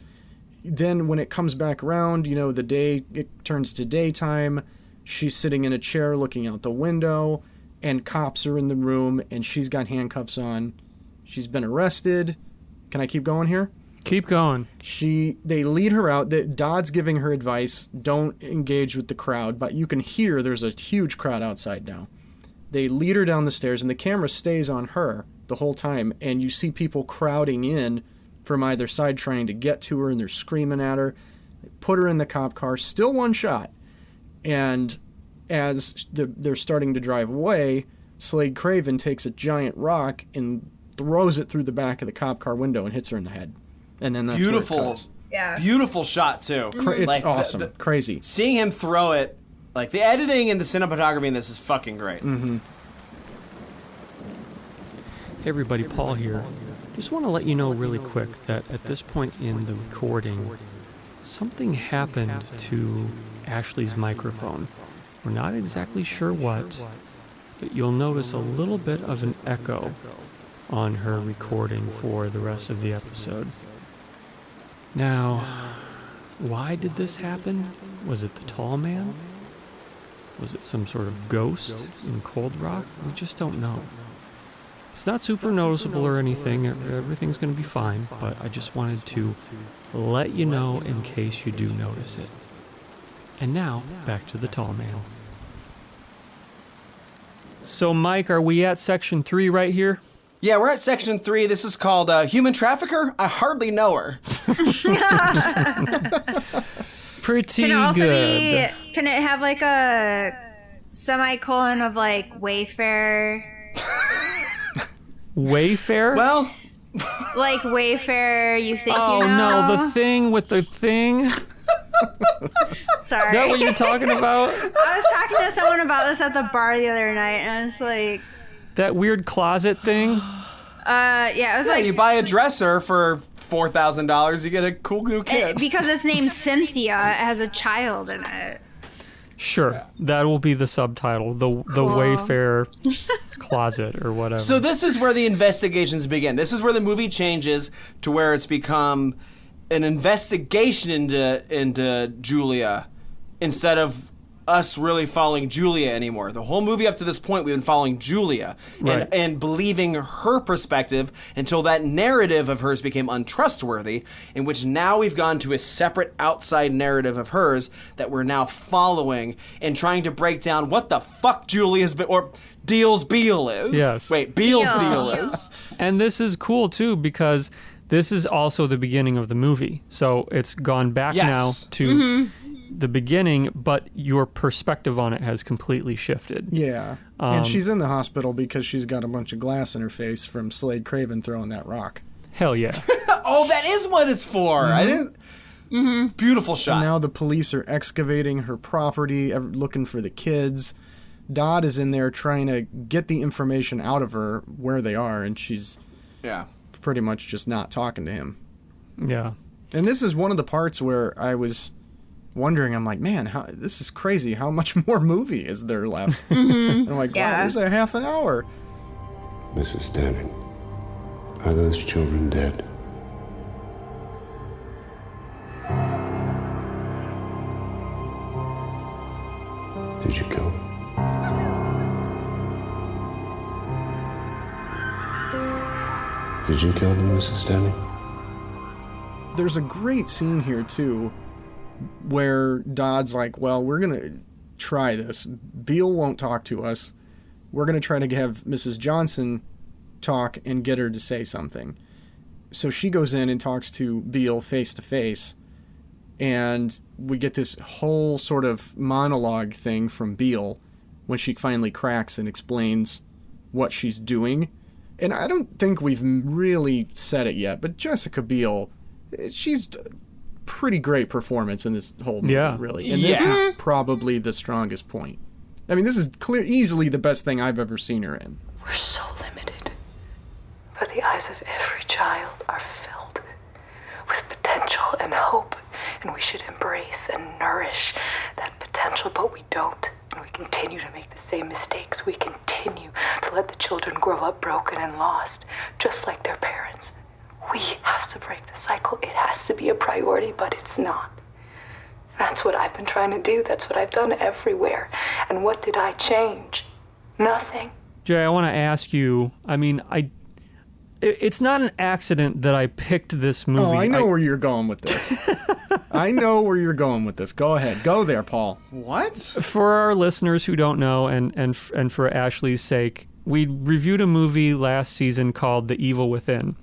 Then when it comes back around, the day, it turns to daytime. She's sitting in a chair looking out the window, and cops are in the room, and she's got handcuffs on. She's been arrested, Can I keep going here? Keep going. They lead her out. Dodd's giving her advice, don't engage with the crowd, but you can hear there's a huge crowd outside now. They lead her down the stairs, and the camera stays on her the whole time, and you see people crowding in from either side trying to get to her, and they're screaming at her. They put her in the cop car, still one shot. And as they're starting to drive away, Slade Craven takes a giant rock and throws it through the back of the cop car window and hits her in the head. And then that's beautiful. where it cuts. Yeah. Beautiful shot, too. It's awesome. Crazy. Seeing him throw it, like, the editing and the cinematography in this is fucking great. Mm-hmm. Hey everybody, Paul here. Just want to let you know really quick that at this point in the recording, something happened to Ashley's microphone. We're not exactly sure what, but you'll notice a little bit of an echo on her recording for the rest of the episode. Now, why did this happen? Was it the tall man? Was it some sort of ghost in Cold Rock? We just don't know. It's not super noticeable or anything. Everything's going to be fine, but I just wanted to let you know in case you do notice it. And now, back to the tall man. So, Mike, are we at Section 3 right here? Yeah, we're at Section 3. This is called Human Trafficker? I hardly know her. Pretty can it also good. Can it have like a semicolon of like Wayfair? Wayfair? Well, like Wayfair, you think oh you know? no, the thing with the thing? Sorry. Is that what you're talking about? I was talking to someone about this at the bar the other night, and I was like... That weird closet thing? Yeah, it was like... you buy a dresser for $4,000, you get a cool new kid. Because its name's Cynthia, it has a child in it. Sure, that will be the subtitle, the Wayfair closet or whatever. So this is where the investigations begin. This is where the movie changes to where it's become an investigation into Julia instead of us really following Julia anymore. The whole movie up to this point, we've been following Julia and believing her perspective until that narrative of hers became untrustworthy, in which now we've gone to a separate outside narrative of hers that we're now following and trying to break down what the fuck Julia's or Deal's Beal is. Yes. Wait, Beal's deal is. And this is cool too because this is also the beginning of the movie. So it's gone back now to the beginning, but your perspective on it has completely shifted. Yeah. And she's in the hospital because she's got a bunch of glass in her face from Slade Craven throwing that rock. Hell yeah. Oh, that is what it's for. I didn't... Beautiful shot. And now the police are excavating her property, looking for the kids. Dodd is in there trying to get the information out of her where they are, and she's pretty much just not talking to him. Yeah. And this is one of the parts where I was wondering, I'm like, man, this is crazy. How much more movie is there left? And I'm like, wow, there's a half an hour. Mrs. Stanton, are those children dead? Did you kill them? Did you kill them, Mrs. Stanton? There's a great scene here, too, where Dodd's like, well, we're going to try this. Beal won't talk to us. We're going to try to have Mrs. Johnson talk and get her to say something. So she goes in and talks to Beal face to face, and we get this whole sort of monologue thing from Beal when she finally cracks and explains what she's doing. And I don't think we've really said it yet, but Jessica Biel, she's a pretty great performance in this whole movie, really. And this is probably the strongest point. I mean, this is easily the best thing I've ever seen her in. We're so limited, but the eyes of every child are filled with potential and hope, and we should embrace and nourish that potential, but we don't. And we continue to make the same mistakes. We continue to let the children grow up broken and lost, just like their parents. We have to break the cycle. It has to be a priority, but it's not. That's what I've been trying to do. That's what I've done everywhere. And what did I change? Nothing. Jay, I want to ask you, I mean, it's not an accident that I picked this movie. Oh, I know where you're going with this. I know where you're going with this. Go ahead. Go there, Paul. What? For our listeners who don't know, and for Ashley's sake, we reviewed a movie last season called The Evil Within.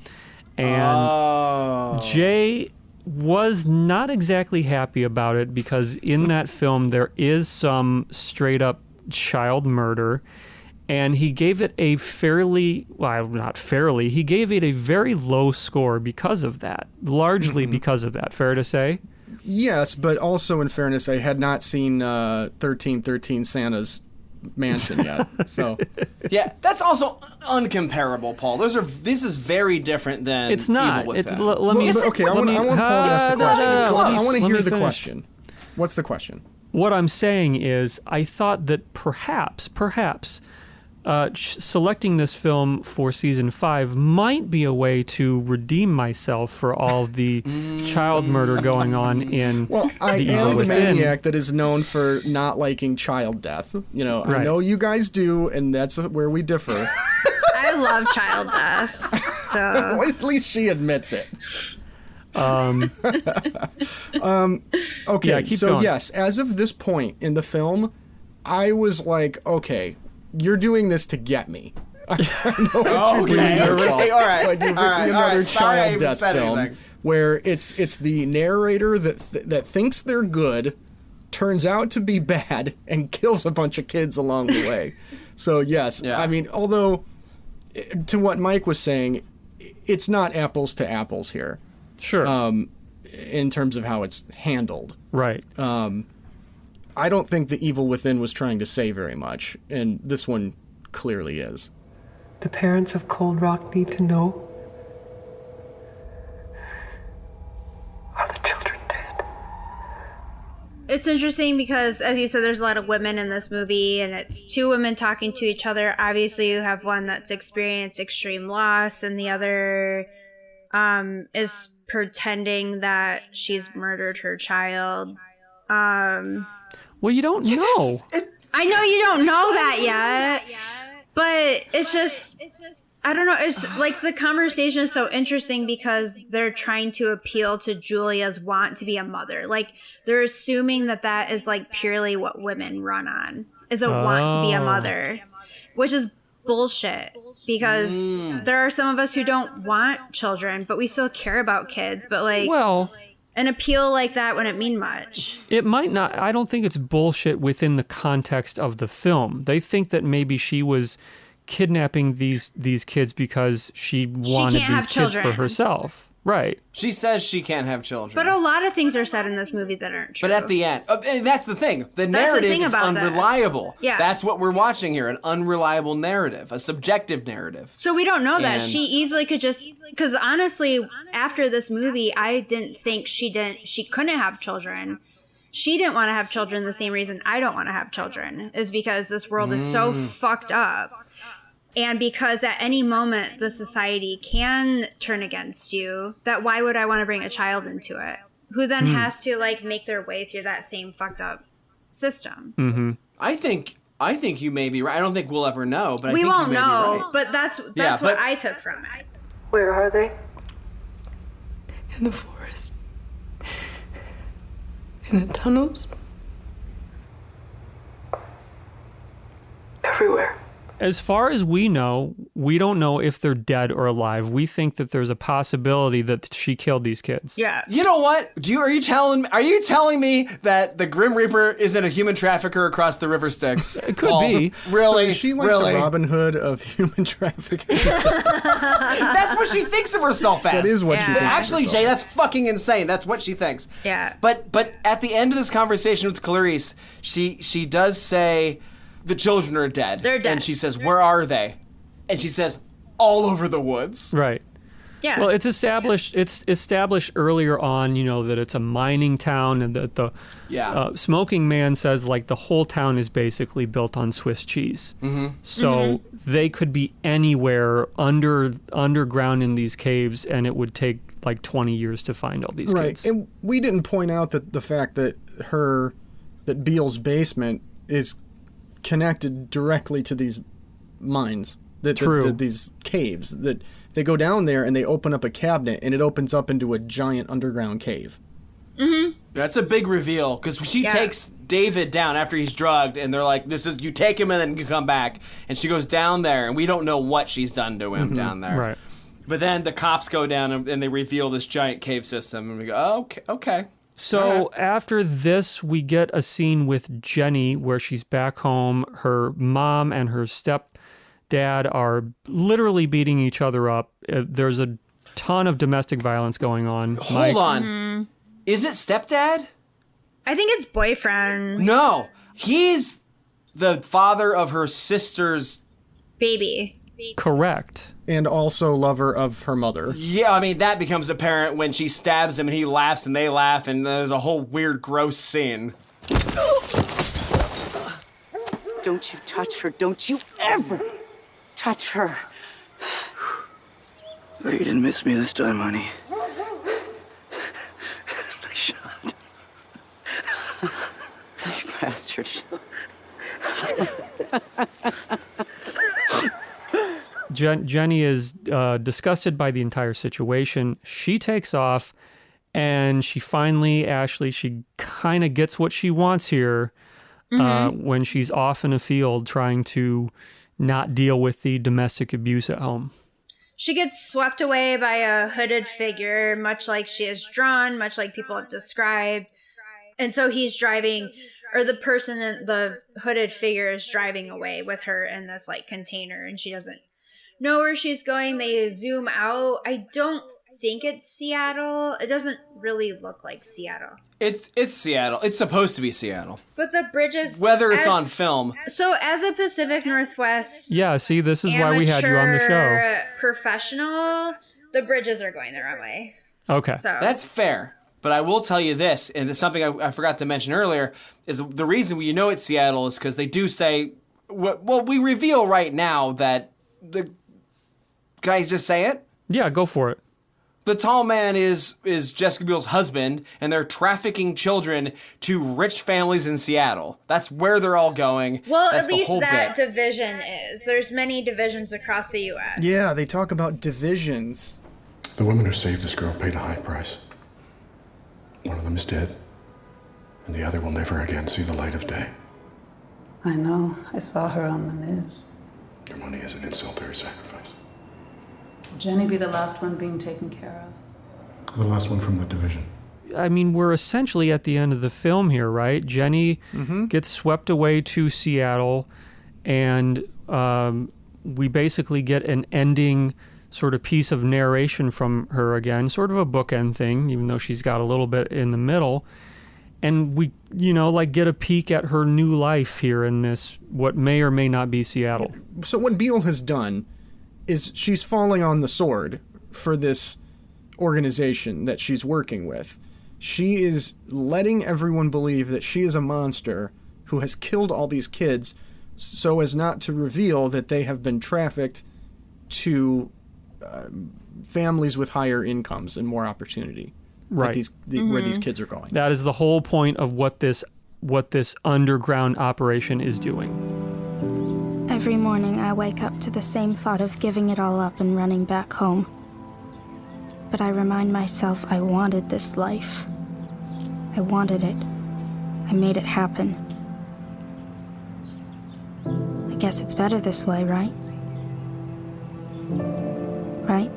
And Jay was not exactly happy about it because in that film there is some straight up child murder. And he gave it a he gave it a very low score because of that, largely because of that. Fair to say? Yes, but also in fairness, I had not seen 1313 Santa's Mansion yet. So yeah, that's also uncomparable, Paul. This is very different than it's not. Evil Within. I want Paul to ask the question. I want to hear the question. What's the question? What I'm saying is, I thought that perhaps selecting this film for season 5 might be a way to redeem myself for all the child murder going on in I The Evil am the Within. maniac that is known for not liking child death. You know, I Right. know you guys do, and that's where we differ. I love child death. So Well, at least she admits it. Okay, Yeah, keep so going. yes, as of this point in the film, I was like, okay, you're doing this to get me. I know what you're doing. Okay, okay, all right, Like you're all right, making all right. another Sorry I child even death said film anything. where it's the narrator that thinks they're good, turns out to be bad, and kills a bunch of kids along the way. So yes, I mean, although to what Mike was saying, it's not apples to apples here. Sure. In terms of how it's handled. Right. I don't think The Evil Within was trying to say very much, and this one clearly is. The parents of Cold Rock need to know. it's interesting because, as you said, there's a lot of women in this movie, and it's two women talking to each other. Obviously, you have one that's experienced extreme loss, and the other is pretending that she's murdered her child. Well, you don't know. I know you don't know that yet, but it's just, I don't know. It's like the conversation is so interesting because they're trying to appeal to Julia's want to be a mother. Like they're assuming that that is like purely what women run on, is a want to be a mother, which is bullshit because there are some of us who don't want children, but we still care about kids. But like, well, an appeal like that wouldn't mean much. It might not. I don't think it's bullshit within the context of the film. They think that maybe she was kidnapping these kids because she wanted can't have these kids for children. herself. Right. She says she can't have children. But a lot of things are said in this movie that aren't true. But at the end, and that's the thing. The That's the narrative thing is about this. unreliable. Yeah. That's what we're watching here, an unreliable narrative, a subjective narrative. So we don't know that. And- She easily could just, because honestly, after this movie, I didn't think she couldn't have children. She didn't want to have children the same reason I don't want to have children, is because this world is so fucked up. And because at any moment the society can turn against you, that why would I want to bring a child into it? Who then has to like make their way through that same fucked up system? Mm-hmm. I think you may be right. I don't think we'll ever know, but I We think won't you may be know, right. but that's Yeah, what but- I took from it. Where are they? In the forest. In the tunnels. Everywhere. As far as we know, we don't know if they're dead or alive. We think that there's a possibility that she killed these kids. Yeah. You know what? Are you telling me that the Grim Reaper isn't a human trafficker across the river Styx? It could be. Really? So is she like really? the Robin Hood of human trafficking? That's what she thinks of herself as. That is what she But thinks of actually, herself Jay, that's fucking insane. That's what she thinks. Yeah. But at the end of this conversation with Clarice, she does say the children are dead. They're dead. And she says, "Where are they?" And she says, "All over the woods." Right. Yeah. Well, it's established earlier on, that it's a mining town, and that the Smoking Man says like the whole town is basically built on Swiss cheese. Mm-hmm. So they could be anywhere underground in these caves, and it would take like 20 years to find all these Right, kids. and we didn't point out that the fact that Beale's basement is connected directly to these mines, True. these caves, that They go down there and they open up a cabinet, and it opens up into a giant underground cave. Mm-hmm. That's a big reveal, because she takes David down after he's drugged, and they're like, "This is you take him and then you come back." And she goes down there, and we don't know what she's done to him down there. Right. But then the cops go down and they reveal this giant cave system, and we go, "Oh, okay." So after this, we get a scene with Jenny where she's back home. Her mom and her stepdad are literally beating each other up. There's a ton of domestic violence going on. Hold on. Is it stepdad? I think it's boyfriend. No. He's the father of her sister's baby. Correct. And also lover of her mother. Yeah, I mean, that becomes apparent when she stabs him and he laughs and they laugh, and there's a whole weird, gross scene. Don't you touch her. Don't you ever touch her. So you didn't miss me this time, honey. I shot. You bastard. Jenny is disgusted by the entire situation. She takes off, and she finally, Ashley, she kind of gets what she wants here when she's off in a field trying to not deal with the domestic abuse at home. She gets swept away by a hooded figure, much like she is drawn, much like people have described. And so he's driving, or the person in the hooded figure is driving away with her in this like container, and she doesn't know where she's going. They zoom out. I don't think it's Seattle. It doesn't really look like Seattle. It's Seattle. It's supposed to be Seattle. But the bridges... Whether it's on film. So as a Pacific Northwest... Yeah, see, this is why we had you on the show. Professional, the bridges are going the wrong way. Okay. So. That's fair. But I will tell you this, and it's something I forgot to mention earlier, is the reason you know it's Seattle is because they do say... Well, we reveal right now that the... Can I just say it? Yeah, go for it. The tall man is Jessica Biel's husband, and they're trafficking children to rich families in Seattle. That's where they're all going. Well, That's at least the whole that bit. division is. There's many divisions across the U.S. Yeah, they talk about divisions. The women who saved this girl paid a high price. One of them is dead, and the other will never again see the light of day. I know. I saw her on the news. Your money is an insult to her sacrifice. Will Jenny be the last one being taken care of? The last one from what division? I mean, we're essentially at the end of the film here, right? Jenny gets swept away to Seattle, and we basically get an ending sort of piece of narration from her again, sort of a bookend thing, even though she's got a little bit in the middle. And we, get a peek at her new life here in this, what may or may not be Seattle. So what Biel has done is she's falling on the sword for this organization that she's working with. She is letting everyone believe that she is a monster who has killed all these kids so as not to reveal that they have been trafficked to families with higher incomes and more opportunity. Right. Where these kids are going. That is the whole point of what this underground operation is doing. Every morning I wake up to the same thought of giving it all up and running back home. But I remind myself I wanted this life. I wanted it. I made it happen. I guess it's better this way, right? Right?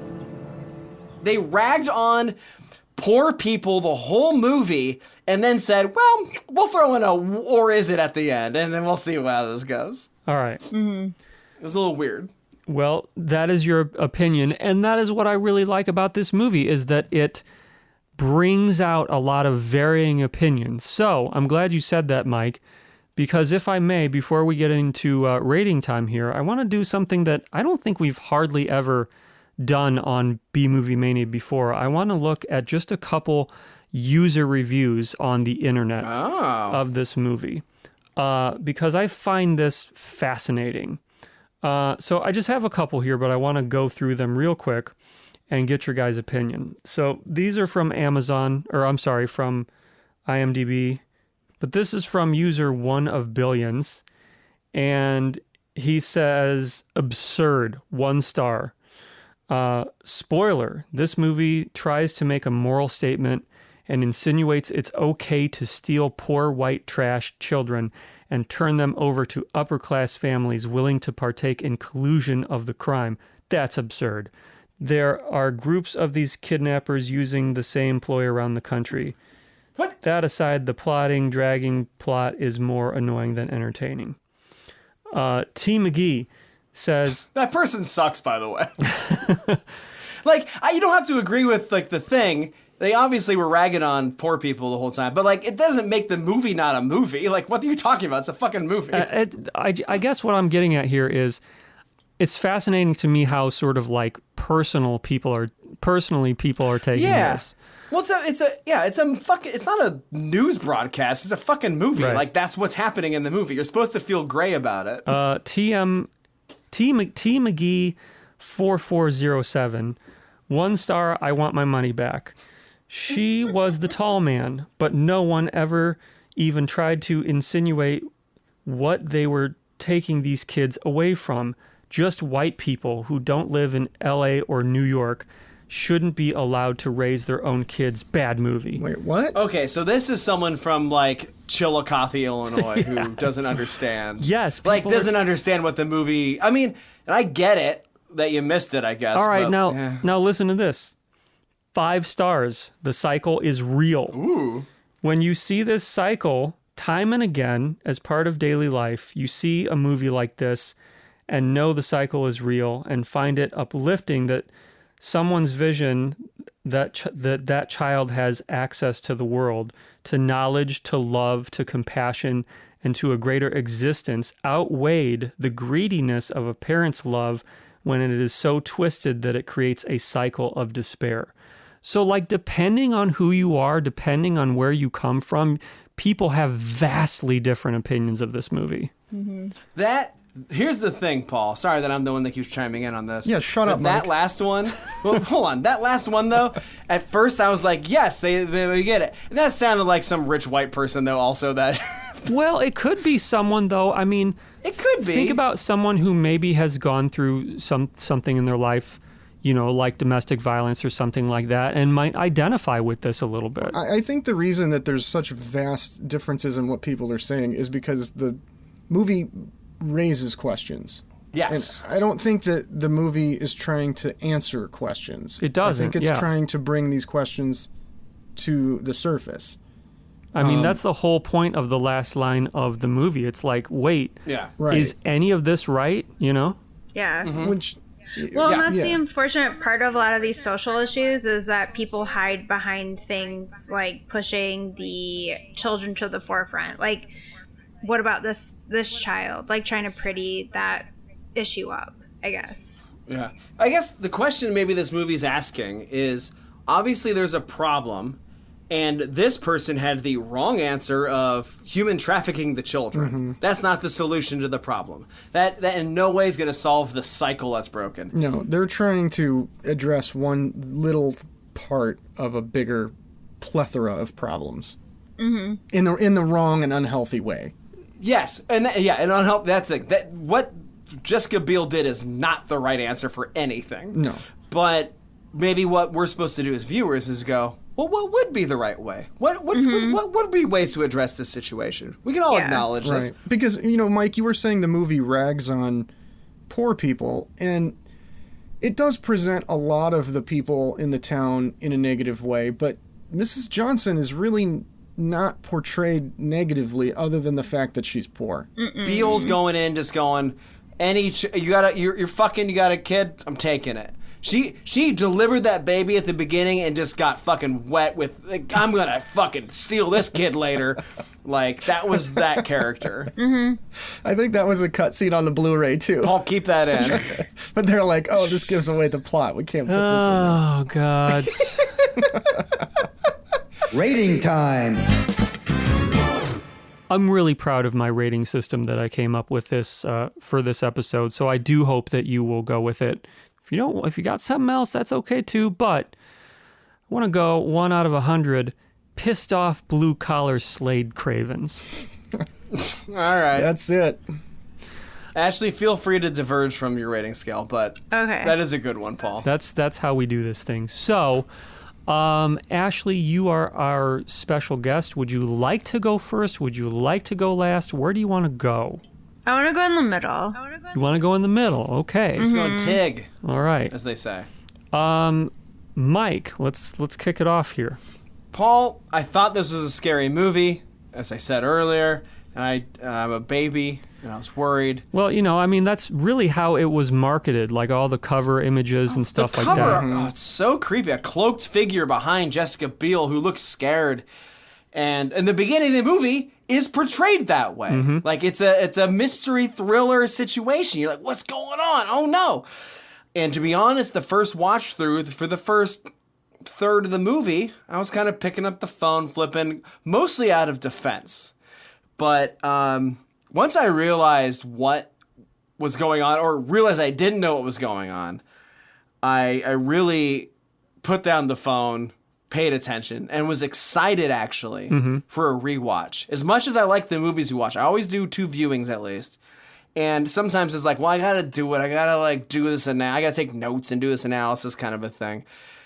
They ragged on poor people the whole movie and then said, well, we'll throw in a or is it at the end, and then we'll see how this goes. All right. It was a little weird. Well, that is your opinion, and that is what I really like about this movie, is that it brings out a lot of varying opinions. So I'm glad you said that, Mike, because if I may, before we get into rating time here, I want to do something that I don't think we've hardly ever done on B-Movie Mania before. I want to look at just a couple user reviews on the internet of this movie, because I find this fascinating. So I just have a couple here, but I want to go through them real quick and get your guys' opinion. So these are from from IMDb, but this is from user 1 of billions, and he says, absurd, 1 star. Spoiler, this movie tries to make a moral statement and insinuates it's okay to steal poor white trash children and turn them over to upper-class families willing to partake in collusion of the crime. That's absurd. There are groups of these kidnappers using the same ploy around the country. What? That aside, the dragging plot is more annoying than entertaining. T. McGee says... That person sucks, by the way. You don't have to agree with, the thing. They obviously were ragging on poor people the whole time, but, it doesn't make the movie not a movie. What are you talking about? It's a fucking movie. I guess what I'm getting at here is it's fascinating to me how sort of, personally people are taking this. Well, it's not a news broadcast. It's a fucking movie. Right. That's what's happening in the movie. You're supposed to feel gray about it. T. McGee 4407, 1 star. I want my money back. She was the tall man, but no one ever even tried to insinuate what they were taking these kids away from. Just white people who don't live in LA or New York shouldn't be allowed to raise their own kids. Bad movie. Wait, what? Okay, so this is someone from Chillicothe, Illinois, who doesn't understand. Yes, doesn't understand what the movie. I mean, and I get it that you missed it. I guess. All right, now listen to this. 5 stars. The cycle is real. Ooh. When you see this cycle time and again as part of daily life, you see a movie like this and know the cycle is real and find it uplifting that someone's vision that child has access to the world, to knowledge, to love, to compassion, and to a greater existence outweighed the greediness of a parent's love when it is so twisted that it creates a cycle of despair. So, depending on who you are, depending on where you come from, people have vastly different opinions of this movie. Mm-hmm. Here's the thing, Paul. Sorry that I'm the one that keeps chiming in on this. Yeah, shut up, That Mike. last one, well, hold on. That last one, though, at first I was like, yes, they get it. And that sounded like some rich white person, though, also that... Well, it could be someone, though. I mean... It could be. Think about someone who maybe has gone through something in their life, like domestic violence or something like that, and might identify with this a little bit. I think the reason that there's such vast differences in what people are saying is because the movie raises questions. Yes. And I don't think that the movie is trying to answer questions. It doesn't, I think it's trying to bring these questions to the surface. I mean, that's the whole point of the last line of the movie. It's wait, right. Is any of this right? Yeah. Mm-hmm. Which... Well, and that's the unfortunate part of a lot of these social issues is that people hide behind things like pushing the children to the forefront. What about this child? Trying to pretty that issue up, I guess. Yeah. I guess the question maybe this movie's asking is, obviously there's a problem, and this person had the wrong answer of human trafficking the children. Mm-hmm. That's not the solution to the problem. That in no way is going to solve the cycle that's broken. No, they're trying to address one little part of a bigger plethora of problems. Mm-hmm. In the wrong and unhealthy way. Yes, and unhealthy. That's it. That what Jessica Biel did is not the right answer for anything. No, but maybe what we're supposed to do as viewers is go, well, what would be the right way? What would be ways to address this situation? We can all acknowledge this. Because Mike, you were saying the movie rags on poor people, and it does present a lot of the people in the town in a negative way. But Mrs. Johnson is really not portrayed negatively, other than the fact that she's poor. Beale's going in, just going, you got a kid, I'm taking it. She delivered that baby at the beginning and just got fucking wet with, I'm gonna fucking steal this kid later. That was that character. Mm-hmm. I think that was a cutscene on the Blu-ray too. Paul, keep that in. But they're like, oh, this gives away the plot. We can't put this in Oh, God. Rating time. I'm really proud of my rating system that I came up with this for this episode, so I do hope that you will go with it. If you got something else, that's okay too, but I want to go 1 out of 100 pissed off blue-collar Slade Cravens. All right. That's it. Ashley, feel free to diverge from your rating scale, but Okay. that is a good one, Paul. That's how we do this thing. So, Ashley, you are our special guest. Would you like to go first? Would you like to go last? Where do you want to go? I want to go in the middle. You want to go in the middle? Okay. Let's go Tig. All right. As they say. Mike, let's kick it off here. Paul, I thought this was a scary movie, as I said earlier, and I'm a baby, and I was worried. Well, that's really how it was marketed, like all the cover images and stuff like Cover, that. oh, it's so creepy. A cloaked figure behind Jessica Biel who looks scared. And in the beginning of the movie is portrayed that way. Like it's a mystery thriller situation. You're like, what's going on? Oh no. And to be honest, the first watch through for the first third of the movie, I was kind of picking up the phone, flipping, mostly out of defense. But once I realized what was going on, or realized I didn't know what was going on, I really put down the phone, paid attention, and was excited actually for a rewatch. As much as I like the movies we watch, I always do 2 viewings at least. And sometimes it's like, well, I gotta do it. I gotta do this and I gotta take notes and do this analysis kind of a thing.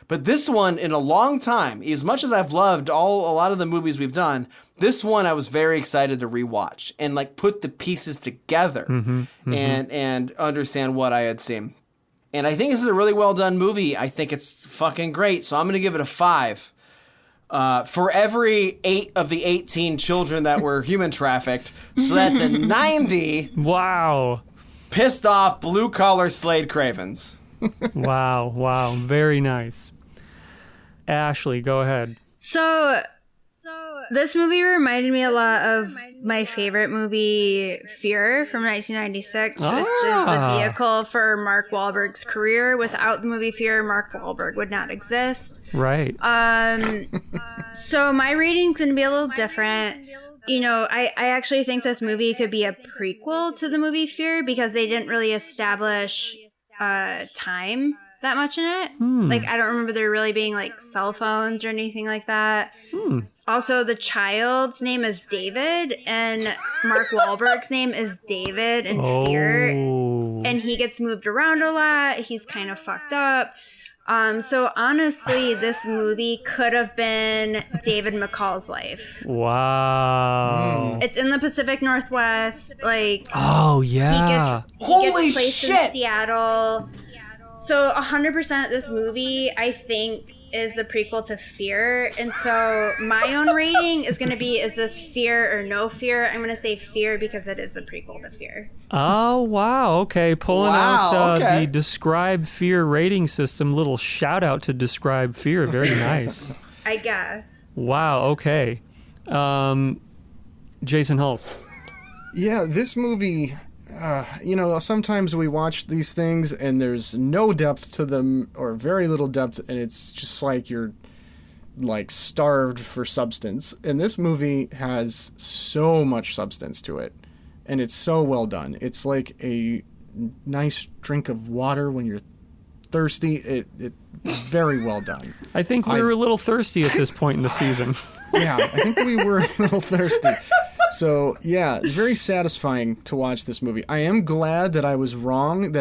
But this one, in a long time, as much as I've loved a lot of the movies we've done, this one I was very excited to rewatch and put the pieces together and understand what I had seen. And I think this is a really well done movie. I think it's fucking great. So I'm gonna give it a 5. For every 8 of the 18 children that were human trafficked. So that's a 90. Wow. Pissed off blue collar Slade Cravens. Wow. Very nice. Ashley, go ahead. So this movie reminded me a lot of my favorite movie, Fear, from 1996, which is the vehicle for Mark Wahlberg's career. Without the movie Fear, Mark Wahlberg would not exist. Right. So my rating's going to be a little different. I actually think this movie could be a prequel to the movie Fear because they didn't really establish time that much in it. I don't remember there really being cell phones or anything like that. Also, the child's name is David, and Mark Wahlberg's name is David in Fear, and he gets moved around a lot. He's kind of fucked up. So honestly, this movie could have been David McCall's life. Wow. It's in the Pacific Northwest. Oh yeah. He gets placed in Seattle. So 100% this movie, I think, is the prequel to Fear. And so my own rating is going to be, is this Fear or no Fear? I'm going to say Fear because it is the prequel to Fear. Oh, wow. Okay. Pulling out the Describe Fear rating system. Little shout out to Describe Fear. Very nice. I guess. Wow. Okay. Jason Huls. Yeah, this movie... sometimes we watch these things and there's no depth to them or very little depth, and it's just like you're starved for substance. And this movie has so much substance to it, and it's so well done. It's like a nice drink of water when you're thirsty. It's very well done. I think we were a little thirsty at this point in the season. Yeah, I think we were a little thirsty. So, yeah, very satisfying to watch this movie. I am glad that I was wrong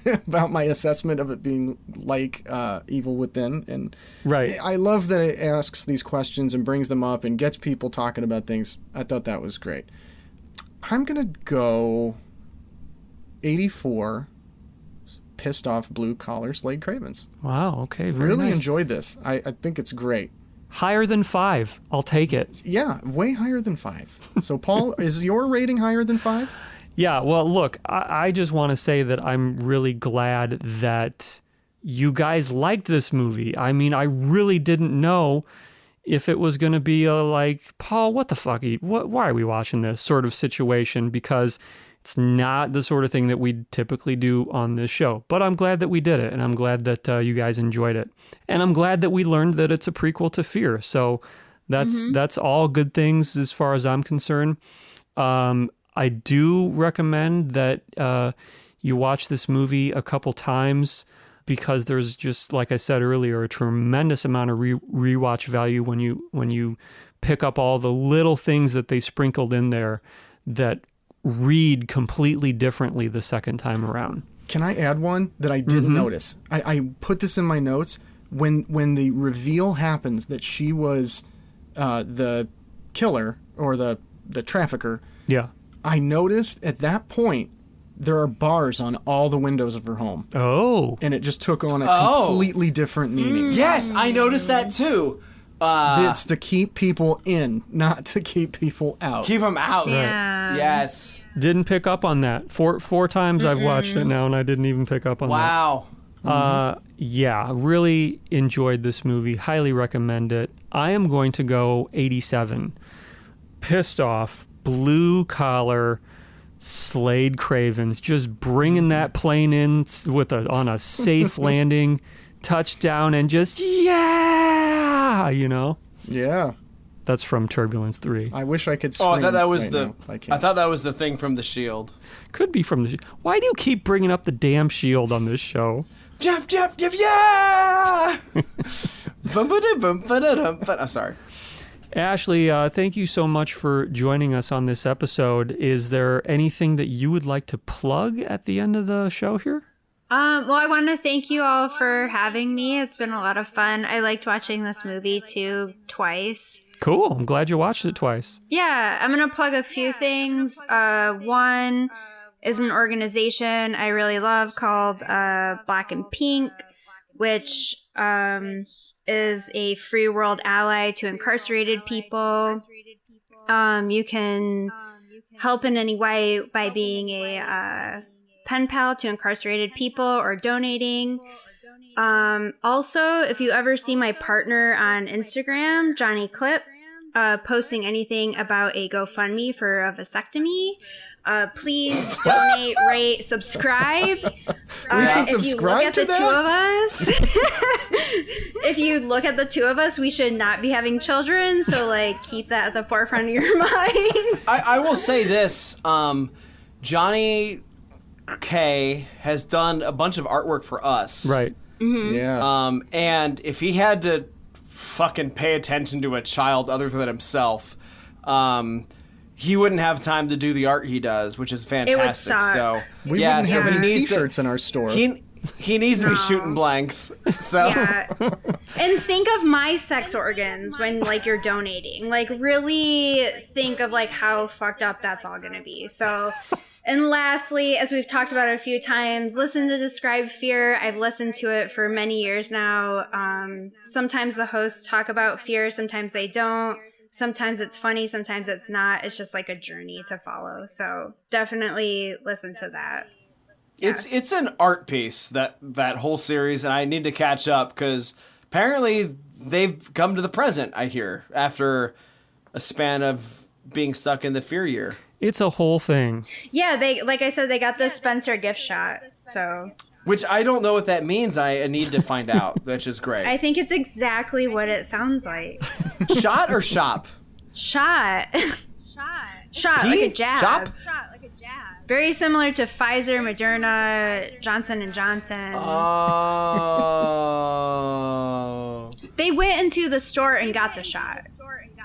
about my assessment of it being like Evil Within. And right. I love that it asks these questions and brings them up and gets people talking about things. I thought that was great. I'm going to go 84 pissed off blue collar Slade Cravens. Wow, okay. Very really nice. enjoyed this. I think it's great. Higher than 5. I'll take it. Yeah, way higher than 5. So, Paul, is your rating higher than 5? Yeah, well, look, I just want to say that I'm really glad that you guys liked this movie. I mean, I really didn't know if it was going to be a Paul, what the fuck? Why are we watching this sort of situation? Because it's not the sort of thing that we typically do on this show. But I'm glad that we did it, and I'm glad that you guys enjoyed it. And I'm glad that we learned that it's a prequel to Fear. So that's all good things as far as I'm concerned. I do recommend that you watch this movie a couple times because there's just, like I said earlier, a tremendous amount of rewatch value when you pick up all the little things that they sprinkled in there that read completely differently the second time around. Can I add one that I didn't notice? I put this in my notes. When the reveal happens that she was the killer or the trafficker, Yeah. I noticed at that point there are bars on all the windows of her home. Oh. And it just took on a completely different meaning. Yes, I noticed that too. It's to keep people in, not to keep people out. Keep them out. Yeah. Yes. Didn't pick up on that. Four times I've watched it now, and I didn't even pick up on that. Wow. Yeah, really enjoyed this movie. Highly recommend it. I am going to go 87. Pissed off, blue collar, Slade Cravens, just bringing that plane in on a safe landing, touchdown, and just yeah. Yeah. That's from Turbulence 3. I wish I could. Oh, I thought that was right now. I thought that was the thing from The Shield. Could be from the. Why do you keep bringing up the damn Shield on this show? Jeff, yeah! I'm sorry. Ashley, thank you so much for joining us on this episode. Is there anything that you would like to plug at the end of the show here? Well, I want to thank you all for having me. It's been a lot of fun. I liked watching this movie too, twice. Cool. I'm glad you watched it twice. Yeah, I'm going to plug a few things. One is an organization I really love called Black and Pink, which is a free world ally to incarcerated people. You can help in any way by being a pen pal to incarcerated people or donating. Also, if you ever see my partner on Instagram, Johnny Clip, posting anything about a GoFundMe for a vasectomy, please donate, rate, subscribe. If you look at the two of us, if you look at the two of us, we should not be having children. So, keep that at the forefront of your mind. I will say this: Johnny K has done a bunch of artwork for us, right? Mm-hmm. Yeah. And if he had to fucking pay attention to a child other than himself, he wouldn't have time to do the art he does, which is fantastic. It would suck. So we wouldn't have any T-shirts in our store. He needs to be shooting blanks. So yeah. And think of my sex organs when you're donating. Really think of how fucked up that's all gonna be. So. And lastly, as we've talked about a few times, listen to Describe Fear. I've listened to it for many years now. Sometimes the hosts talk about fear, sometimes they don't. Sometimes it's funny, sometimes it's not. It's just a journey to follow. So definitely listen to that. Yeah. It's an art piece, that whole series, and I need to catch up because apparently they've come to the present, I hear, after a span of being stuck in the fear year. It's a whole thing. Yeah, they like I said, they got the Spencer gift shot. So, which I don't know what that means. I need to find out. That's just great. I think it's exactly what it sounds like. Shot or shop? Shot. Shot, like a jab. Shop? Shot, like a jab. Very similar to Pfizer, Moderna, Johnson & Johnson. Oh. They went into the store and got the shot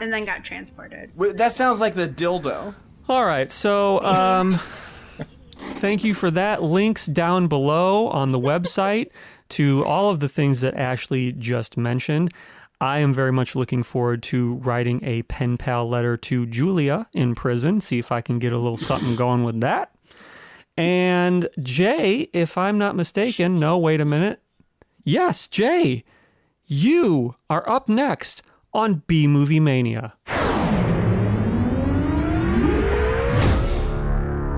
and then got transported. That sounds like the dildo. All right, so thank you for that. Links down below on the website to all of the things that Ashley just mentioned. I am very much looking forward to writing a pen pal letter to Julia in prison, see if I can get a little something going with that. And Jay, if I'm not mistaken, no, wait a minute. Yes, Jay, you are up next on B-Movie Mania.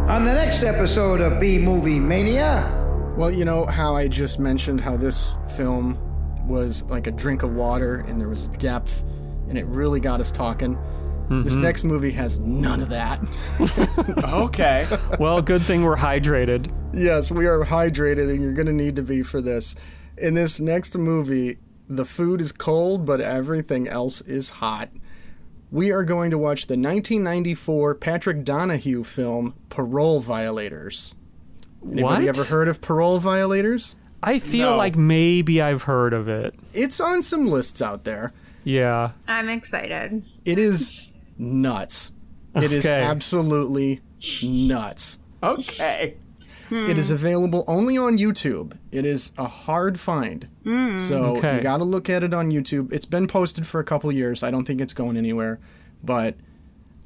On the next episode of B-Movie Mania. Well, you know how I just mentioned how this film was like a drink of water and there was depth and it really got us talking. Mm-hmm. This next movie has none of that. Okay. Well, good thing we're hydrated. Yes, we are hydrated and you're going to need to be for this. In this next movie, the food is cold, but everything else is hot. We are going to watch the 1994 Patrick Donahue film, Parole Violators. Anybody ever heard of Parole Violators? I feel like maybe I've heard of it. It's on some lists out there. Yeah. I'm excited. It is nuts. It is Okay. absolutely nuts. Okay. It is available only on YouTube. It is a hard find. So Okay. you got to look at it on YouTube. It's been posted for a couple years. I don't think it's going anywhere. But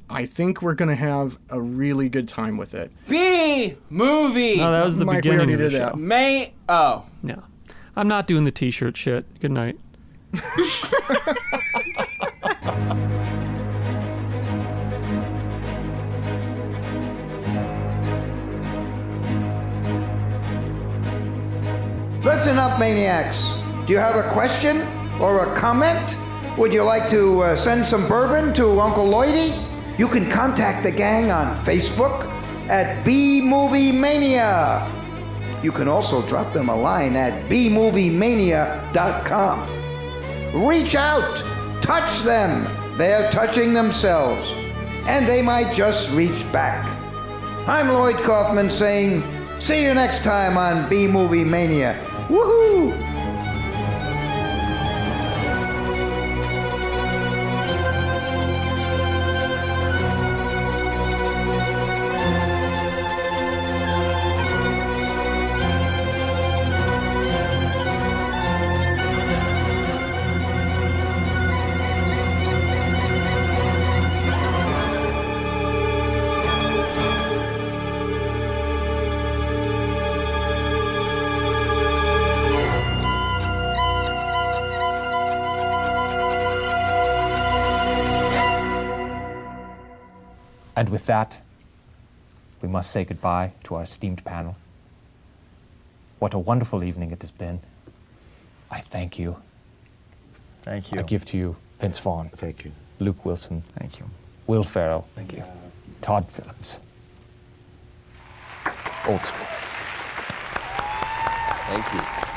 I think we're going to have a really good time with it. B-Movie! No, that was the Mike, we beginning already of the did show. that. Oh. Yeah. I'm not doing the t-shirt shit. Good night. Listen up, maniacs. Do you have a question or a comment? Would you like to send some bourbon to Uncle Lloydie? You can contact the gang on Facebook at B-Movie Mania. You can also drop them a line at bmoviemania.com. Reach out, touch them. They're touching themselves, and they might just reach back. I'm Lloyd Kaufman saying, see you next time on B-Movie Mania. Woohoo! And with that, we must say goodbye to our esteemed panel. What a wonderful evening it has been. I thank you. Thank you. I give to you Vince Vaughn. Thank you. Luke Wilson. Thank you. Will Ferrell. Thank you. Todd Phillips. Old school. Thank you.